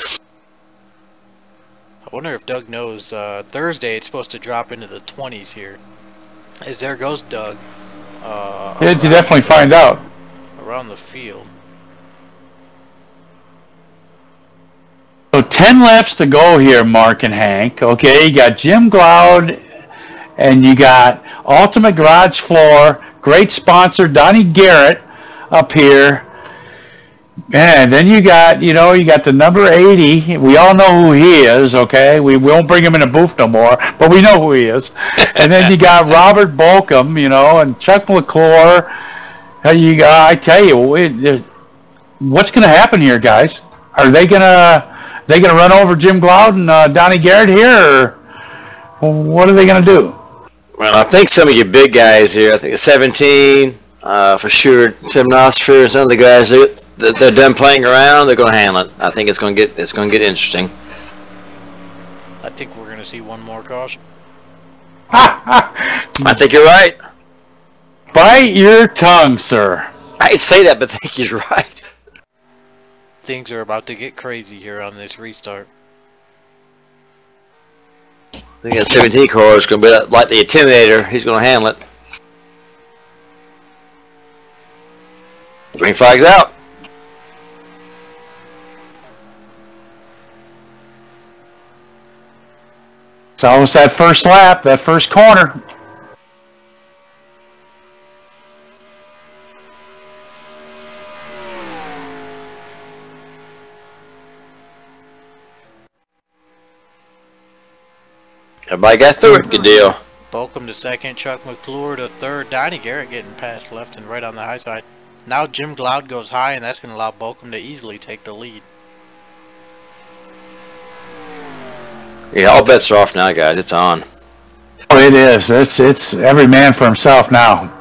wonder if Doug knows Thursday it's supposed to drop into the 20s here. As there goes Doug. Yeah, you definitely find out. Around the field. So 10 laps to go here, Mark and Hank. Okay, you got Jim Glaude, and you got Ultimate Garage Floor, great sponsor Donnie Garrett up here. And then you got the number 80. We all know who he is, okay? We won't bring him in a booth no more, but we know who he is. And then you got Robert Bolcom, and Chuck McClure. I tell you, what's going to happen here, guys? Are they gonna run over Jim Glaude and Donnie Garrett here, or what are they going to do? Well, I think some of your big guys here, I think the 17, for sure, Tim Nosfer and some of the guys, they're done playing around, they're going to handle it. I think it's going to get interesting. I think we're going to see one more caution. I think you're right. Bite your tongue, sir. I'd say that, but I think you're right. Things are about to get crazy here on this restart. I think that 17 car is going to be like the Intimidator. He's going to handle it. Green flag's out. It's almost that first lap, that first corner. Everybody got through it. Good deal. Bolcom to second, Chuck McClure to third, Donnie Garrett getting past left and right on the high side. Now Jim Glaude goes high, and that's going to allow Bolcom to easily take the lead. Yeah, all bets are off now, guys. It's on. Oh, it is. It's every man for himself now.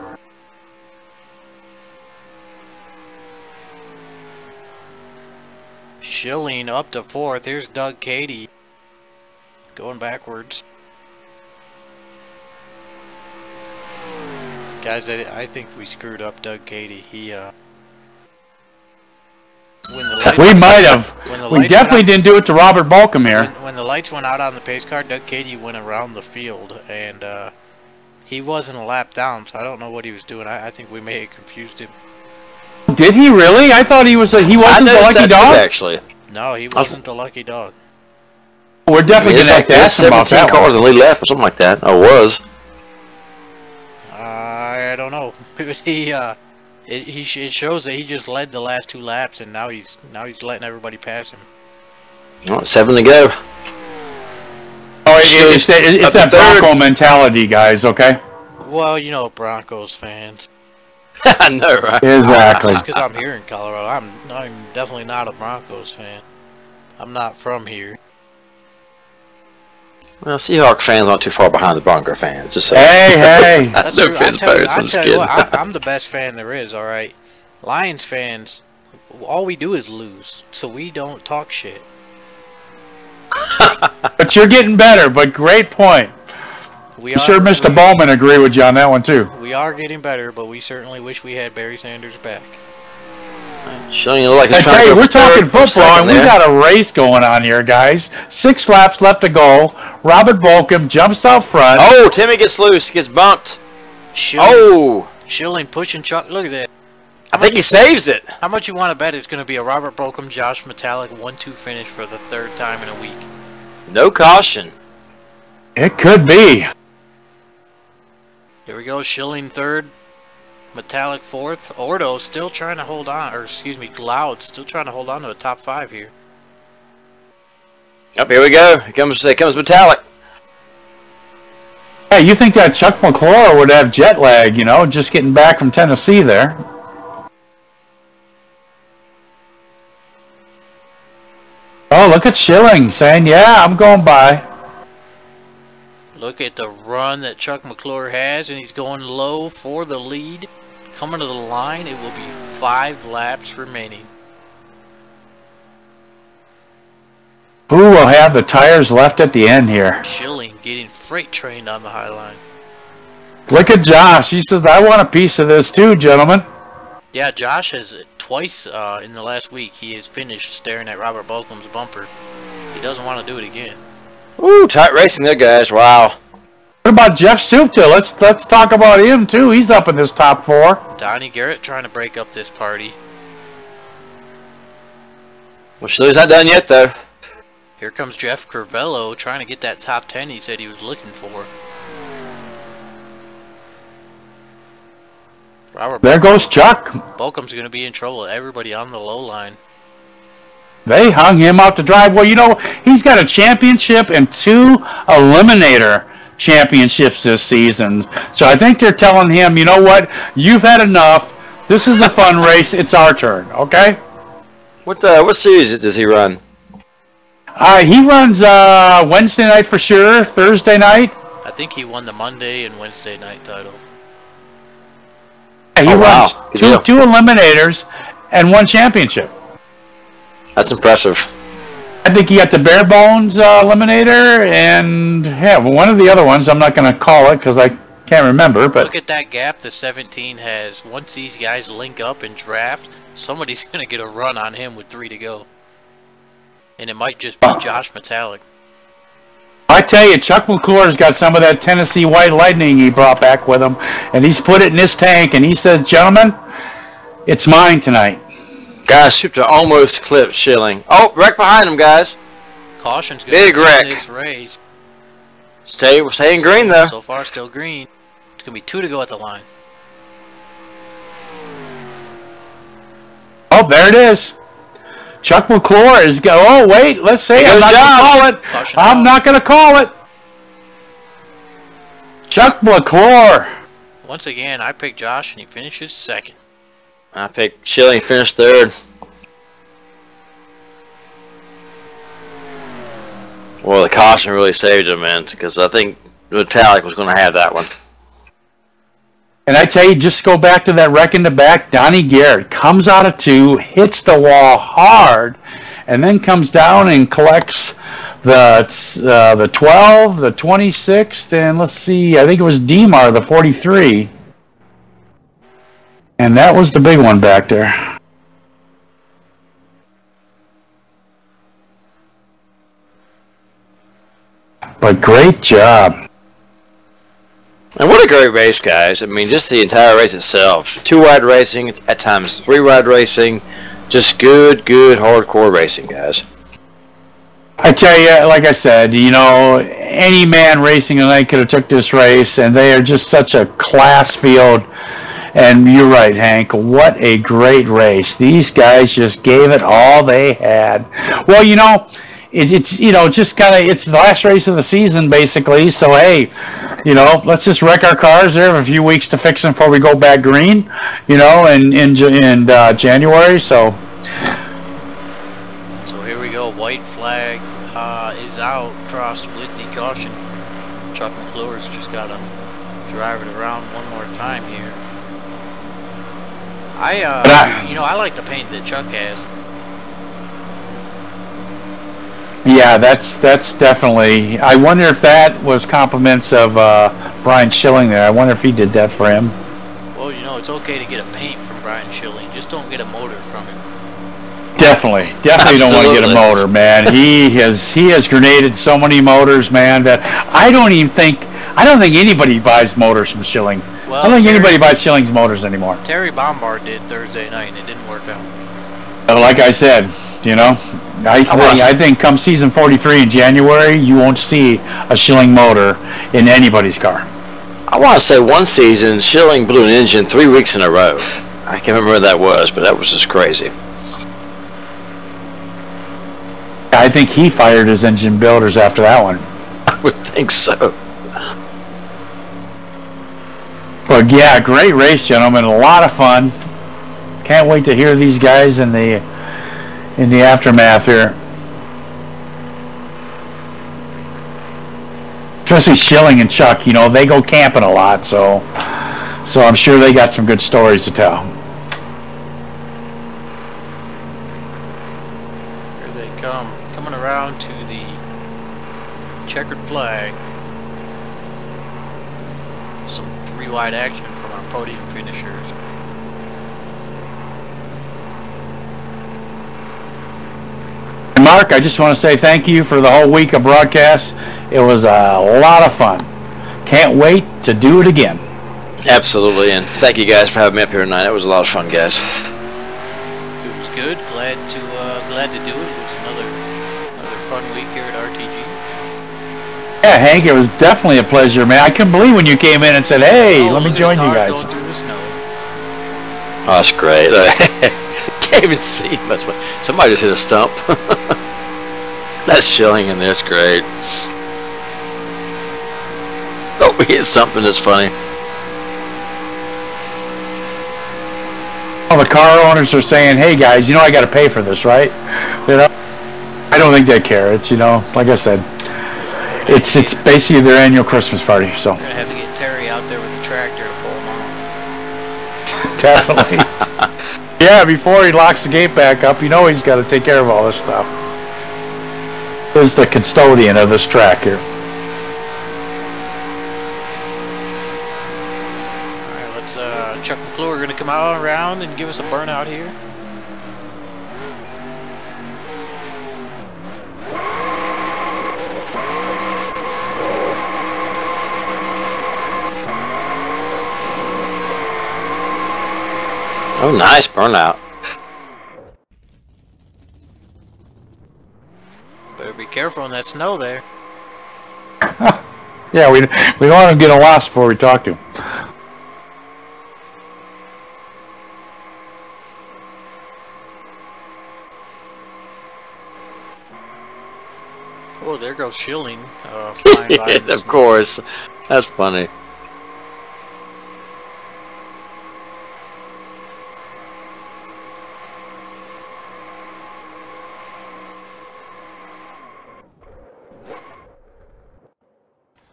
Schilling up to fourth. Here's Doug Cady going backwards. Guys, I think we screwed up Doug Cady. We might have. We definitely didn't do it to Robert Bolcom here. When the lights went out on the pace car, Doug Cady went around the field, and He wasn't a lap down, so I don't know what he was doing. I think we may have confused him. Did he really? I thought he was. He wasn't the lucky dog. Too, actually. No, he wasn't the lucky dog. We're definitely going to have to ask him about that. 17 cars in the lead lap or something like that. I was. I don't know. It shows that he just led the last 2 laps, and now he's letting everybody pass him. Well, 7 to go. Oh, it's that Bronco mentality, guys. Okay. Well, you know, Broncos fans. I know, right? Exactly. Just because I'm here in Colorado, I'm definitely not a Broncos fan. I'm not from here. Well, Seahawks fans aren't too far behind the Bronco fans. Just so. Hey. That's no true. offense, Paris. I'm just kidding. I'm the best fan there is. All right, Lions fans, all we do is lose, so we don't talk shit. But you're getting better. But great point. Mr. Bowman agree with you on that one too. We are getting better, but we certainly wish we had Barry Sanders back. Showing you like I tell you, we're talking football, and we got a race going on here, guys. 6 laps left to go. Robert Bolcom jumps out front. Oh, Timmy gets loose, gets bumped. Schilling pushing Chuck. Look at that. I think he saves it. How much you want to bet it's going to be a Robert Bolcom, Josh Metallic 1-2 finish for the 3rd time in a week? No caution. It could be. Here we go. Schilling 3rd. Metallic 4th. Ordo still trying to hold on, or excuse me, Cloud still trying to hold on to a top 5 here. Up here we go. Here comes Metallic. Hey, you think that Chuck McClure would have jet lag, you know, just getting back from Tennessee there? Oh, look at Schilling saying, "Yeah, I'm going by." Look at the run that Chuck McClure has, and he's going low for the lead. Coming to the line, it will be 5 laps remaining. Who will have the tires left at the end here? Schilling getting freight trained on the high line. Look at Josh. He says, "I want a piece of this too, gentlemen." Yeah, Josh has twice in the last week. He has finished staring at Robert Bolcom's bumper. He doesn't want to do it again. Ooh, tight racing there, guys. Wow. What about Jeff Supta? Let's talk about him too. He's up in this top 4. Donnie Garrett trying to break up this party. Well, Schiller's not done yet, though. Here comes Jeff Curvello trying to get that top 10 he said he was looking for. There goes Chuck. Bolcom's going to be in trouble. Everybody on the low line. They hung him out to dry. Well, you know, he's got a championship and 2 eliminator championships this season. So I think they're telling him, you know what, you've had enough. This is a fun race. It's our turn, okay? What series does he run? He runs Wednesday night for sure, Thursday night. I think he won the Monday and Wednesday night title. Yeah, he runs two eliminators and 1 championship. That's impressive. I think he got the bare bones eliminator and one of the other ones. I'm not going to call it because I can't remember. But look at that gap the 17 has. Once these guys link up and draft, somebody's going to get a run on him with 3 to go. And it might just be Josh Metallic. I tell you, Chuck McClure's got some of that Tennessee White Lightning he brought back with him, and he's put it in his tank, and he says, "Gentlemen, it's mine tonight." Guys, Supta almost clipped Schilling. Oh, wreck behind him, guys. Caution's going to win this race. We're staying green, though. So far, still green. It's going to be 2 to go at the line. Oh, there it is. Chuck McClure is go. Oh, wait, let's see. I'm not going to call it. I'm not going to call it. Chuck McClure. Once again, I picked Josh, and he finishes 2nd. I picked Schilling, finished 3rd. Well, the caution really saved him, man, because I think Metallic was going to have that one. And I tell you, just go back to that wreck in the back. Donnie Garrett comes out of 2, hits the wall hard, and then comes down and collects the 12, the 26th, and let's see, I think it was Demar, the 43. And that was the big one back there. But great job. And what a great race, guys. I mean, just the entire race itself. 2-wide racing, at times 3-wide racing. Just good hardcore racing, guys. I tell you, like I said, you know, any man racing tonight could have took this race, and they are just such a class field. And you're right, Hank. What a great race. These guys just gave it all they had. Well, you know, it's you know, just kind of, it's the last race of the season, basically. So, hey, you know, let's just wreck our cars there. Have a few weeks to fix them before we go back green, you know, in January. So here we go. White flag is out, crossed with the caution. Chuck McClure's just got to drive it around one more time here. You know, I like the paint that Chuck has. Yeah, that's definitely. I wonder if that was compliments of Brian Schilling there. I wonder if he did that for him. Well, you know, it's okay to get a paint from Brian Schilling. Just don't get a motor from him. Definitely don't want to get a motor, man. He has grenaded so many motors, man, that I don't think anybody buys motors from Schilling. Well, I don't think anybody buys Schilling's motors anymore. Terry Bombard did Thursday night, and it didn't work out. Like I said, you know, I think come season 43 in January, you won't see a Schilling motor in anybody's car. I want to say one season, Schilling blew an engine 3 weeks in a row. I can't remember what that was, but that was just crazy. I think he fired his engine builders after that one. I would think so. But yeah, great race, gentlemen. A lot of fun. Can't wait to hear these guys in the aftermath here. Especially Schilling and Chuck, you know, they go camping a lot, so I'm sure they got some good stories to tell. Here they come, coming around to the checkered flag. Some 3-wide action from our podium finishers. Mark, I just want to say thank you for the whole week of broadcasts. It was a lot of fun. Can't wait to do it again. Absolutely, and thank you guys for having me up here tonight. It was a lot of fun, guys. It was good. Glad to do it. It was another fun week here at RTG. Yeah, Hank, it was definitely a pleasure, man. I couldn't believe when you came in and said, "Hey, let me join you guys." Going through the snow. Oh, that's great. Can't even see much. Somebody just hit a stump. That's Schilling in there. It's great. Oh, we hit something that's funny. All the car owners are saying, "Hey guys, you know I got to pay for this, right?" You know, I don't think they care. It's, you know, like I said, it's basically their annual Christmas party. So we're gonna have to get Terry out there with the tractor to pull them on. Definitely. Yeah, before he locks the gate back up, you know he's got to take care of all this stuff. He's the custodian of this track here. Alright, let's Chuck McClure going to come out around and give us a burnout here. Oh, nice burnout. Better be careful in that snow there. Yeah, we don't want to get a loss before we talk to him. Oh, there goes Schilling. Flying by in the Of snow. course. That's funny.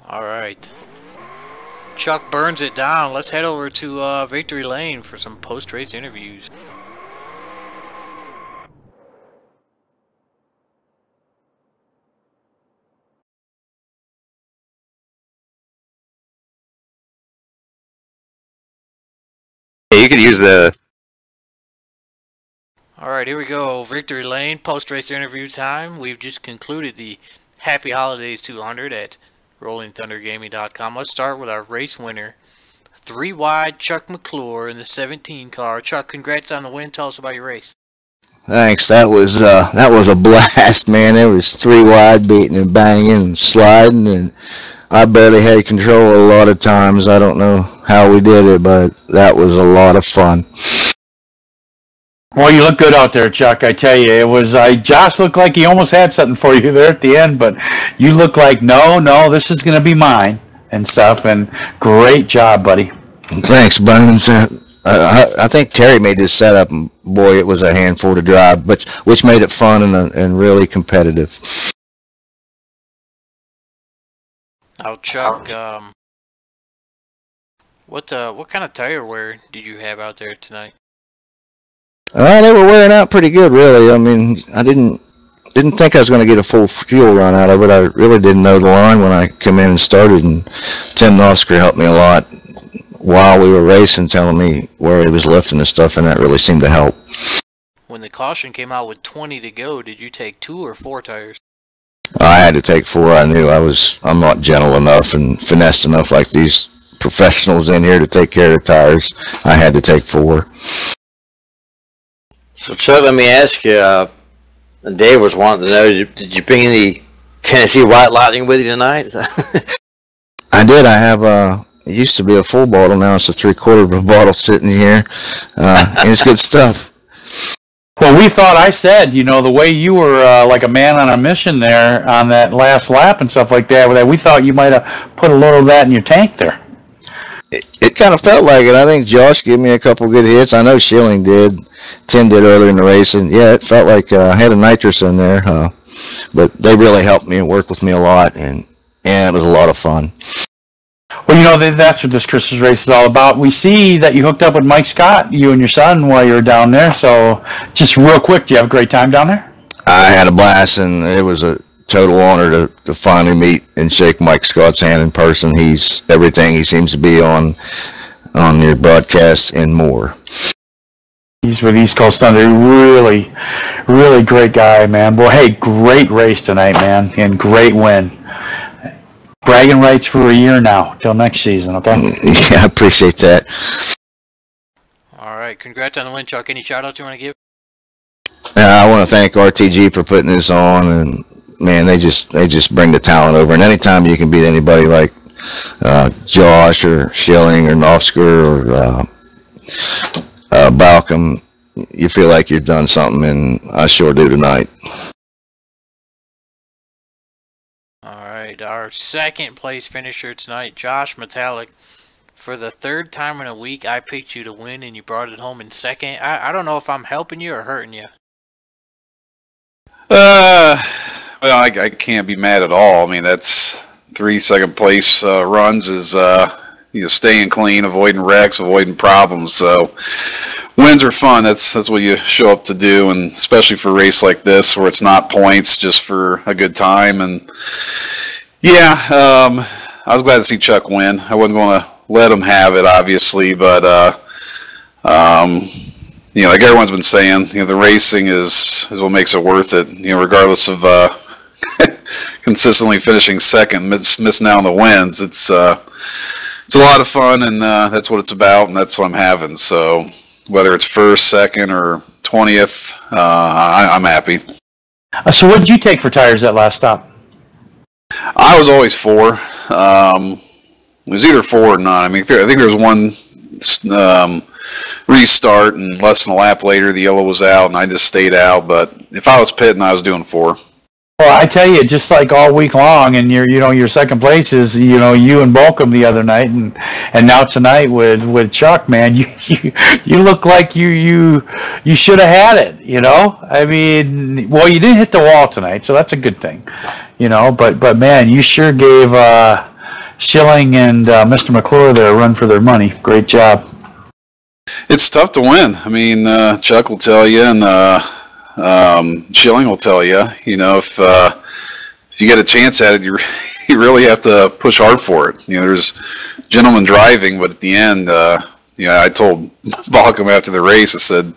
Alright. Chuck burns it down. Let's head over to Victory Lane for some post-race interviews. Yeah, you could use the... Alright, here we go. Victory Lane, post-race interview time. We've just concluded the Happy Holidays 200 at RollingThunderGaming.com. Let's start with our race winner, 3 wide Chuck McClure in the 17 car. Chuck, congrats on the win. Tell us about your race. Thanks. That was a blast, man. It was 3 wide, beating and banging and sliding, and I barely had control a lot of times. I don't know how we did it, but that was a lot of fun. Well, you look good out there, Chuck. I tell you, it was. Josh looked like he almost had something for you there at the end, but you look like no, this is going to be mine and stuff. And great job, buddy. Thanks, Bones. I think Terry made this setup, and boy, it was a handful to drive, but which made it fun and really competitive. Now, Chuck, what kind of tire wear did you have out there tonight? They were wearing out pretty good, really. I mean, I didn't think I was going to get a full fuel run out of it. I really didn't know the line when I come in and started, and Tim Nosker helped me a lot while we were racing, telling me where he was lifting and stuff, and that really seemed to help. When the caution came out with 20 to go, did you take 2 or 4 tires? I had to take 4. I knew I'm not gentle enough and finessed enough like these professionals in here to take care of the tires. I had to take 4. So, Chuck, let me ask you, Dave was wanting to know, did you bring any Tennessee White Lightning with you tonight? I did. I have it used to be a full bottle, now it's a 3/4 of a bottle sitting here, and it's good stuff. Well, we thought, I said, the way you were like a man on a mission there on that last lap and stuff like that, we thought you might have put a little of that in your tank there. It kind of felt like it. I think Josh gave me a couple good hits. I know Schilling did. Tim did earlier in the race, and yeah, it felt like I had a nitrous in there. But they really helped me and worked with me a lot, and it was a lot of fun. Well, that's what this Christmas race is all about. We see that you hooked up with Mike Scott, you and your son, while you were down there. So just real quick, do you have a great time down there? I had a blast, and it was a total honor to finally meet and shake Mike Scott's hand in person. He's everything he seems to be on your broadcasts and more. He's with East Coast Thunder. Really, really great guy, man. Well, hey, great race tonight, man, and great win. Bragging rights for a year now, till next season, okay? Yeah, I appreciate that. All right, congrats on the win, Chuck. Any shout-outs you want to give? I want to thank RTG for putting this on, and man, they just bring the talent over. And anytime you can beat anybody like Josh or Schilling or Nosker or Balcom, you feel like you've done something, and I sure do tonight. All right, our second place finisher tonight, Josh Metallic. For the 3rd time in a week, I picked you to win, and you brought it home in second. I don't know if I'm helping you or hurting you. Well, I can't be mad at all. I mean, that's 3 second place runs is staying clean, avoiding wrecks, avoiding problems. So wins are fun. That's what you show up to do, and especially for a race like this where it's not points, just for a good time. And yeah, I was glad to see Chuck win. I wouldn't want to let him have it, obviously, but like everyone's been saying, the racing is what makes it worth it. Regardless of consistently finishing second, missing out on the wins, it's a lot of fun, and that's what it's about, and that's what I'm having. So whether it's first, second, or 20th, I'm happy. So what did you take for tires that last stop? I was always 4. It was either 4 or none. I mean, I think there was one restart, and less than a lap later, the yellow was out, and I just stayed out. But if I was pitting, I was doing 4. Well, I tell you, just like all week long, and your second place is you and Balcom the other night, and now tonight with Chuck, man, you look like you should have had it. I mean, well, you didn't hit the wall tonight, so that's a good thing. But man, you sure gave Schilling and Mr. McClure there a run for their money. Great job. It's tough to win. I mean, Chuck will tell you, and Schilling will tell you. If you get a chance at it, you really have to push hard for it. There's gentlemen driving, but at the end, I told Balcom after the race, I said,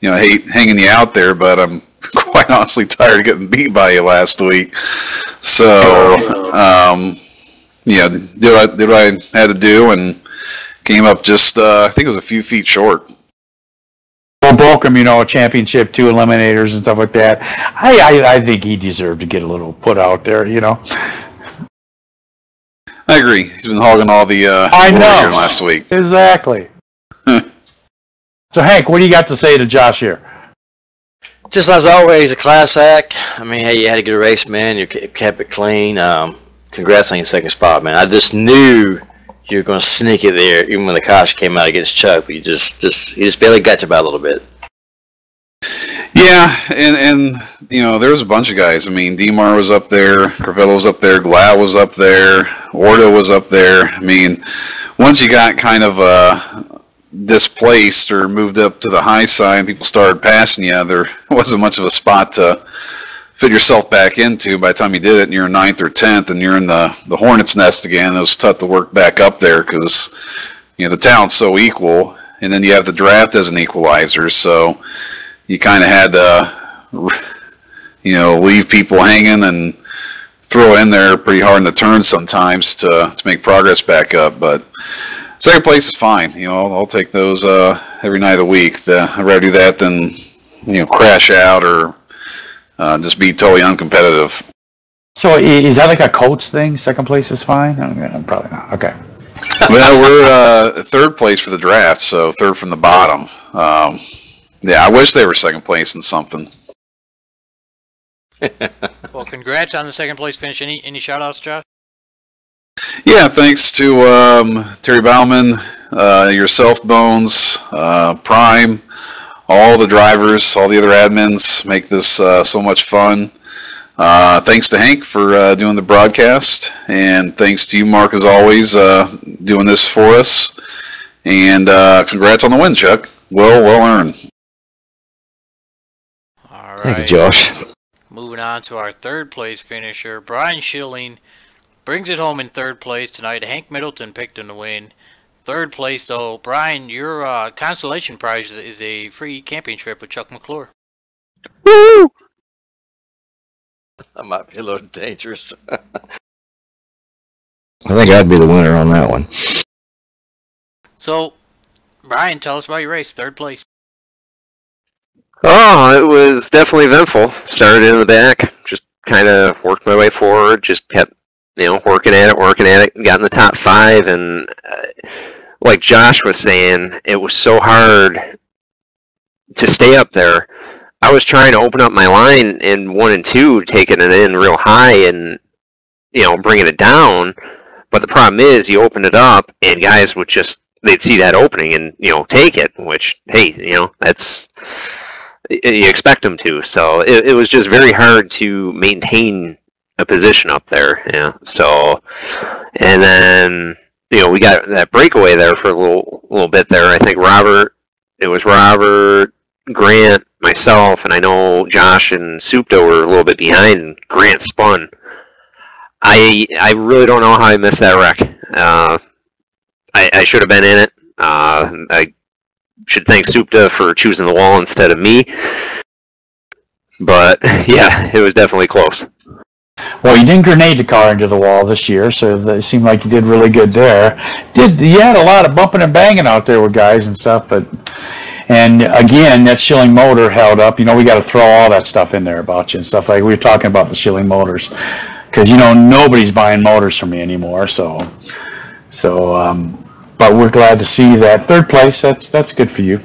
I hate hanging you out there, but I'm quite honestly tired of getting beat by you last week. So, did what I had to do and came up just I think it was a few feet short. Well, Bolcom, a championship, 2 eliminators and stuff like that. I think he deserved to get a little put out there, I agree. He's been hogging all the I know here last week. Exactly. So, Hank, what do you got to say to Josh here? Just as always, a class act. I mean, hey, you had a good race, man. You kept it clean. Congrats on your second spot, man. I just knew you were going to sneak it there, even when the caution came out against Chuck. But he just barely got you by a little bit. Yeah, and there was a bunch of guys. I mean, Demar was up there, Carvello was up there, Glad was up there, Orta was up there. I mean, once you got kind of displaced or moved up to the high side and people started passing you, there wasn't much of a spot to fit yourself back into. By the time you did it and you're in 9th or 10th and you're in the hornet's nest again, it was tough to work back up there because the talent's so equal, and then you have the draft as an equalizer, so you kind of had to leave people hanging and throw in there pretty hard in the turns sometimes to make progress back up. But second place is fine. I'll take those every night of the week. I'd rather do that than crash out or just be totally uncompetitive. So is that like a coach thing? Second place is fine? Probably not. Okay. Well, we're third place for the draft, so third from the bottom. Yeah, I wish they were second place in something. Well, congrats on the second place finish. Any shout-outs, Josh? Yeah, thanks to Terry Bauman, yourself, Bones, Prime, all the drivers, all the other admins make this so much fun. Thanks to Hank for doing the broadcast, and thanks to you, Mark, as always, doing this for us. And congrats on the win, Chuck. Well earned. All right. Thank you, Josh. Moving on to our third place finisher, Brian Schilling brings it home in third place tonight. Hank Middleton picked him to win. Third place, though, Brian, your consolation prize is a free camping trip with Chuck McClure. Woo! That might be a little dangerous. I think I'd be the winner on that one. So, Brian, tell us about your race, third place. Oh, it was definitely eventful. Started in the back, just kind of worked my way forward, just kept, working at it, got in the top 5, and like Josh was saying, it was so hard to stay up there. I was trying to open up my line in 1 and 2, taking it in real high and, bringing it down, but the problem is you open it up and guys would they'd see that opening and, take it, which, hey, that's... you expect them to, so it was just very hard to maintain a position up there. Yeah. So, and then we got that breakaway there for a little bit there. I think Robert, Grant, myself, and I know Josh and Supta were a little bit behind. And Grant spun. I really don't know how I missed that wreck. I should have been in it. I should thank Supta for choosing the wall instead of me. But, yeah, it was definitely close. Well, you didn't grenade the car into the wall this year, so it seemed like you did really good there. You had a lot of bumping and banging out there with guys and stuff, and again, that Schilling motor held up. We got to throw all that stuff in there about you and stuff like we were talking about the Schilling motors, because nobody's buying motors from me anymore. But we're glad to see that third place. That's good for you.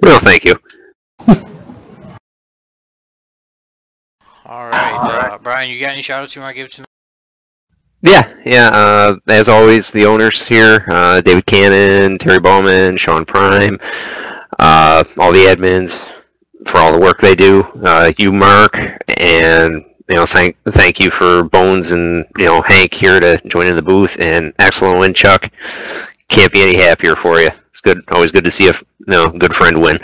Well, thank you. All right, Brian, you got any shout-outs you want to give to me? Yeah. As always, the owners here, David Cannon, Terry Bowman, Sean Prime, all the admins for all the work they do. You, Mark, and thank you for Bones and Hank here to join in the booth. And excellent win, Chuck. Can't be any happier for you. It's good. Always good to see a good friend win.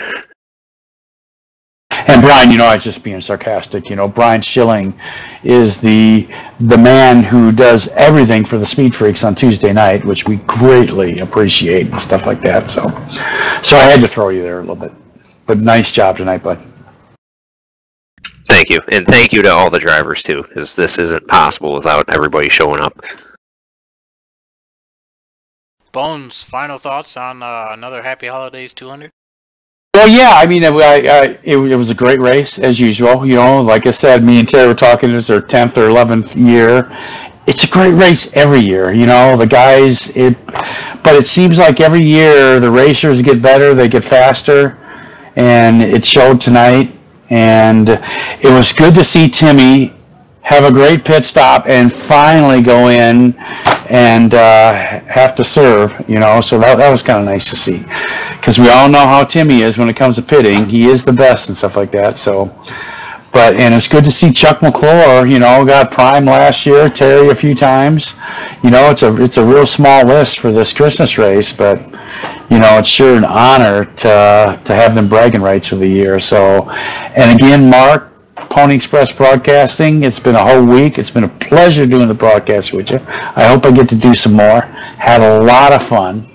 And Brian, I was just being sarcastic. Brian Schilling is the man who does everything for the Speed Freaks on Tuesday night, which we greatly appreciate and stuff like that. So I had to throw you there a little bit. But nice job tonight, bud. Thank Thank you, and thank you to all the drivers too, because this isn't possible without everybody showing up. Bones, final thoughts on another Happy Holidays 200? Well, yeah, I mean, it was a great race, as usual. You know, like I said, me and Terry were talking, it's our 10th or 11th year. It's a great race every year, you know, the guys, but it seems like every year the racers get better, they get faster, and it showed tonight. And it was good to see Timmy have a great pit stop and finally go in and have to serve, you know, so that was kind of nice to see, because we all know how Timmy is when it comes to pitting. He is the best and stuff like that. So, and it's good to see Chuck McClure, you know, got prime last year, Terry a few times. You know, it's a real small list for this Christmas race, but you know, it's sure an honor to have them bragging rights of the year. So, and again, Mark, Pony Express Broadcasting, it's been a whole week. It's been a pleasure doing the broadcast with you. I hope I get to do some more. Had a lot of fun.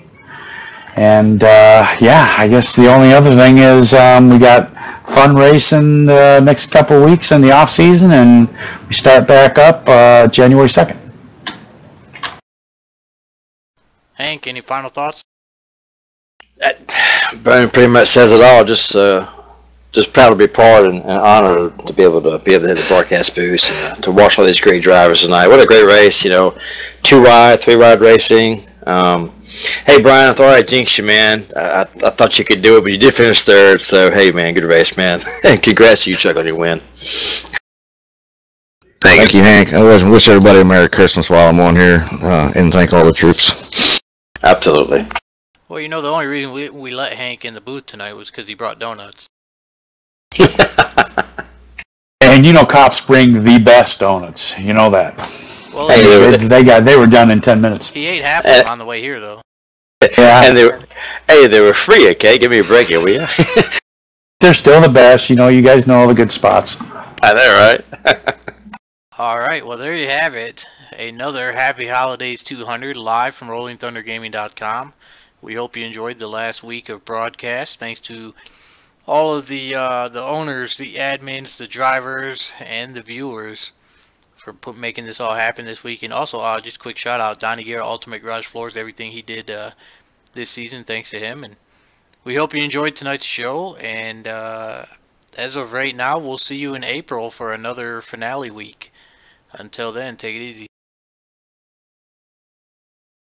And, yeah, I guess the only other thing is we got fun racing the next couple of weeks in the off season, and we start back up January 2nd. Hank, any final thoughts? Brian pretty much says it all. Just proud to be part and honored to be able to hit the broadcast booth and to watch all these great drivers tonight. What a great race, you know, 2-wide, 3-wide racing. Hey Brian, I thought I jinxed you, man. I thought you could do it, but you did finish third. So hey, man, good race, man. And congrats to you, Chuck, on your win. Thank you, Hank. I wish everybody a Merry Christmas while I'm on here, and thank all the troops. Absolutely. Well, you know, the only reason we let Hank in the booth tonight was because he brought donuts. And you know, cops bring the best donuts. You know that. Well, they were done in 10 minutes. He ate half of them on the way here, though. Yeah. And they were free. Okay, give me a break here, will you? They're still the best. You know, you guys know all the good spots. I know, right? All right, well, there you have it. Another Happy Holidays 200 live from RollingThunderGaming.com. We hope you enjoyed the last week of broadcast. Thanks to all of the owners, the admins, the drivers, and the viewers for making this all happen this week. And also, just a quick shout out, Donnie Garrett, Ultimate Garage Floors, everything he did this season. Thanks to him. And we hope you enjoyed tonight's show. And as of right now, we'll see you in April for another finale week. Until then, take it easy.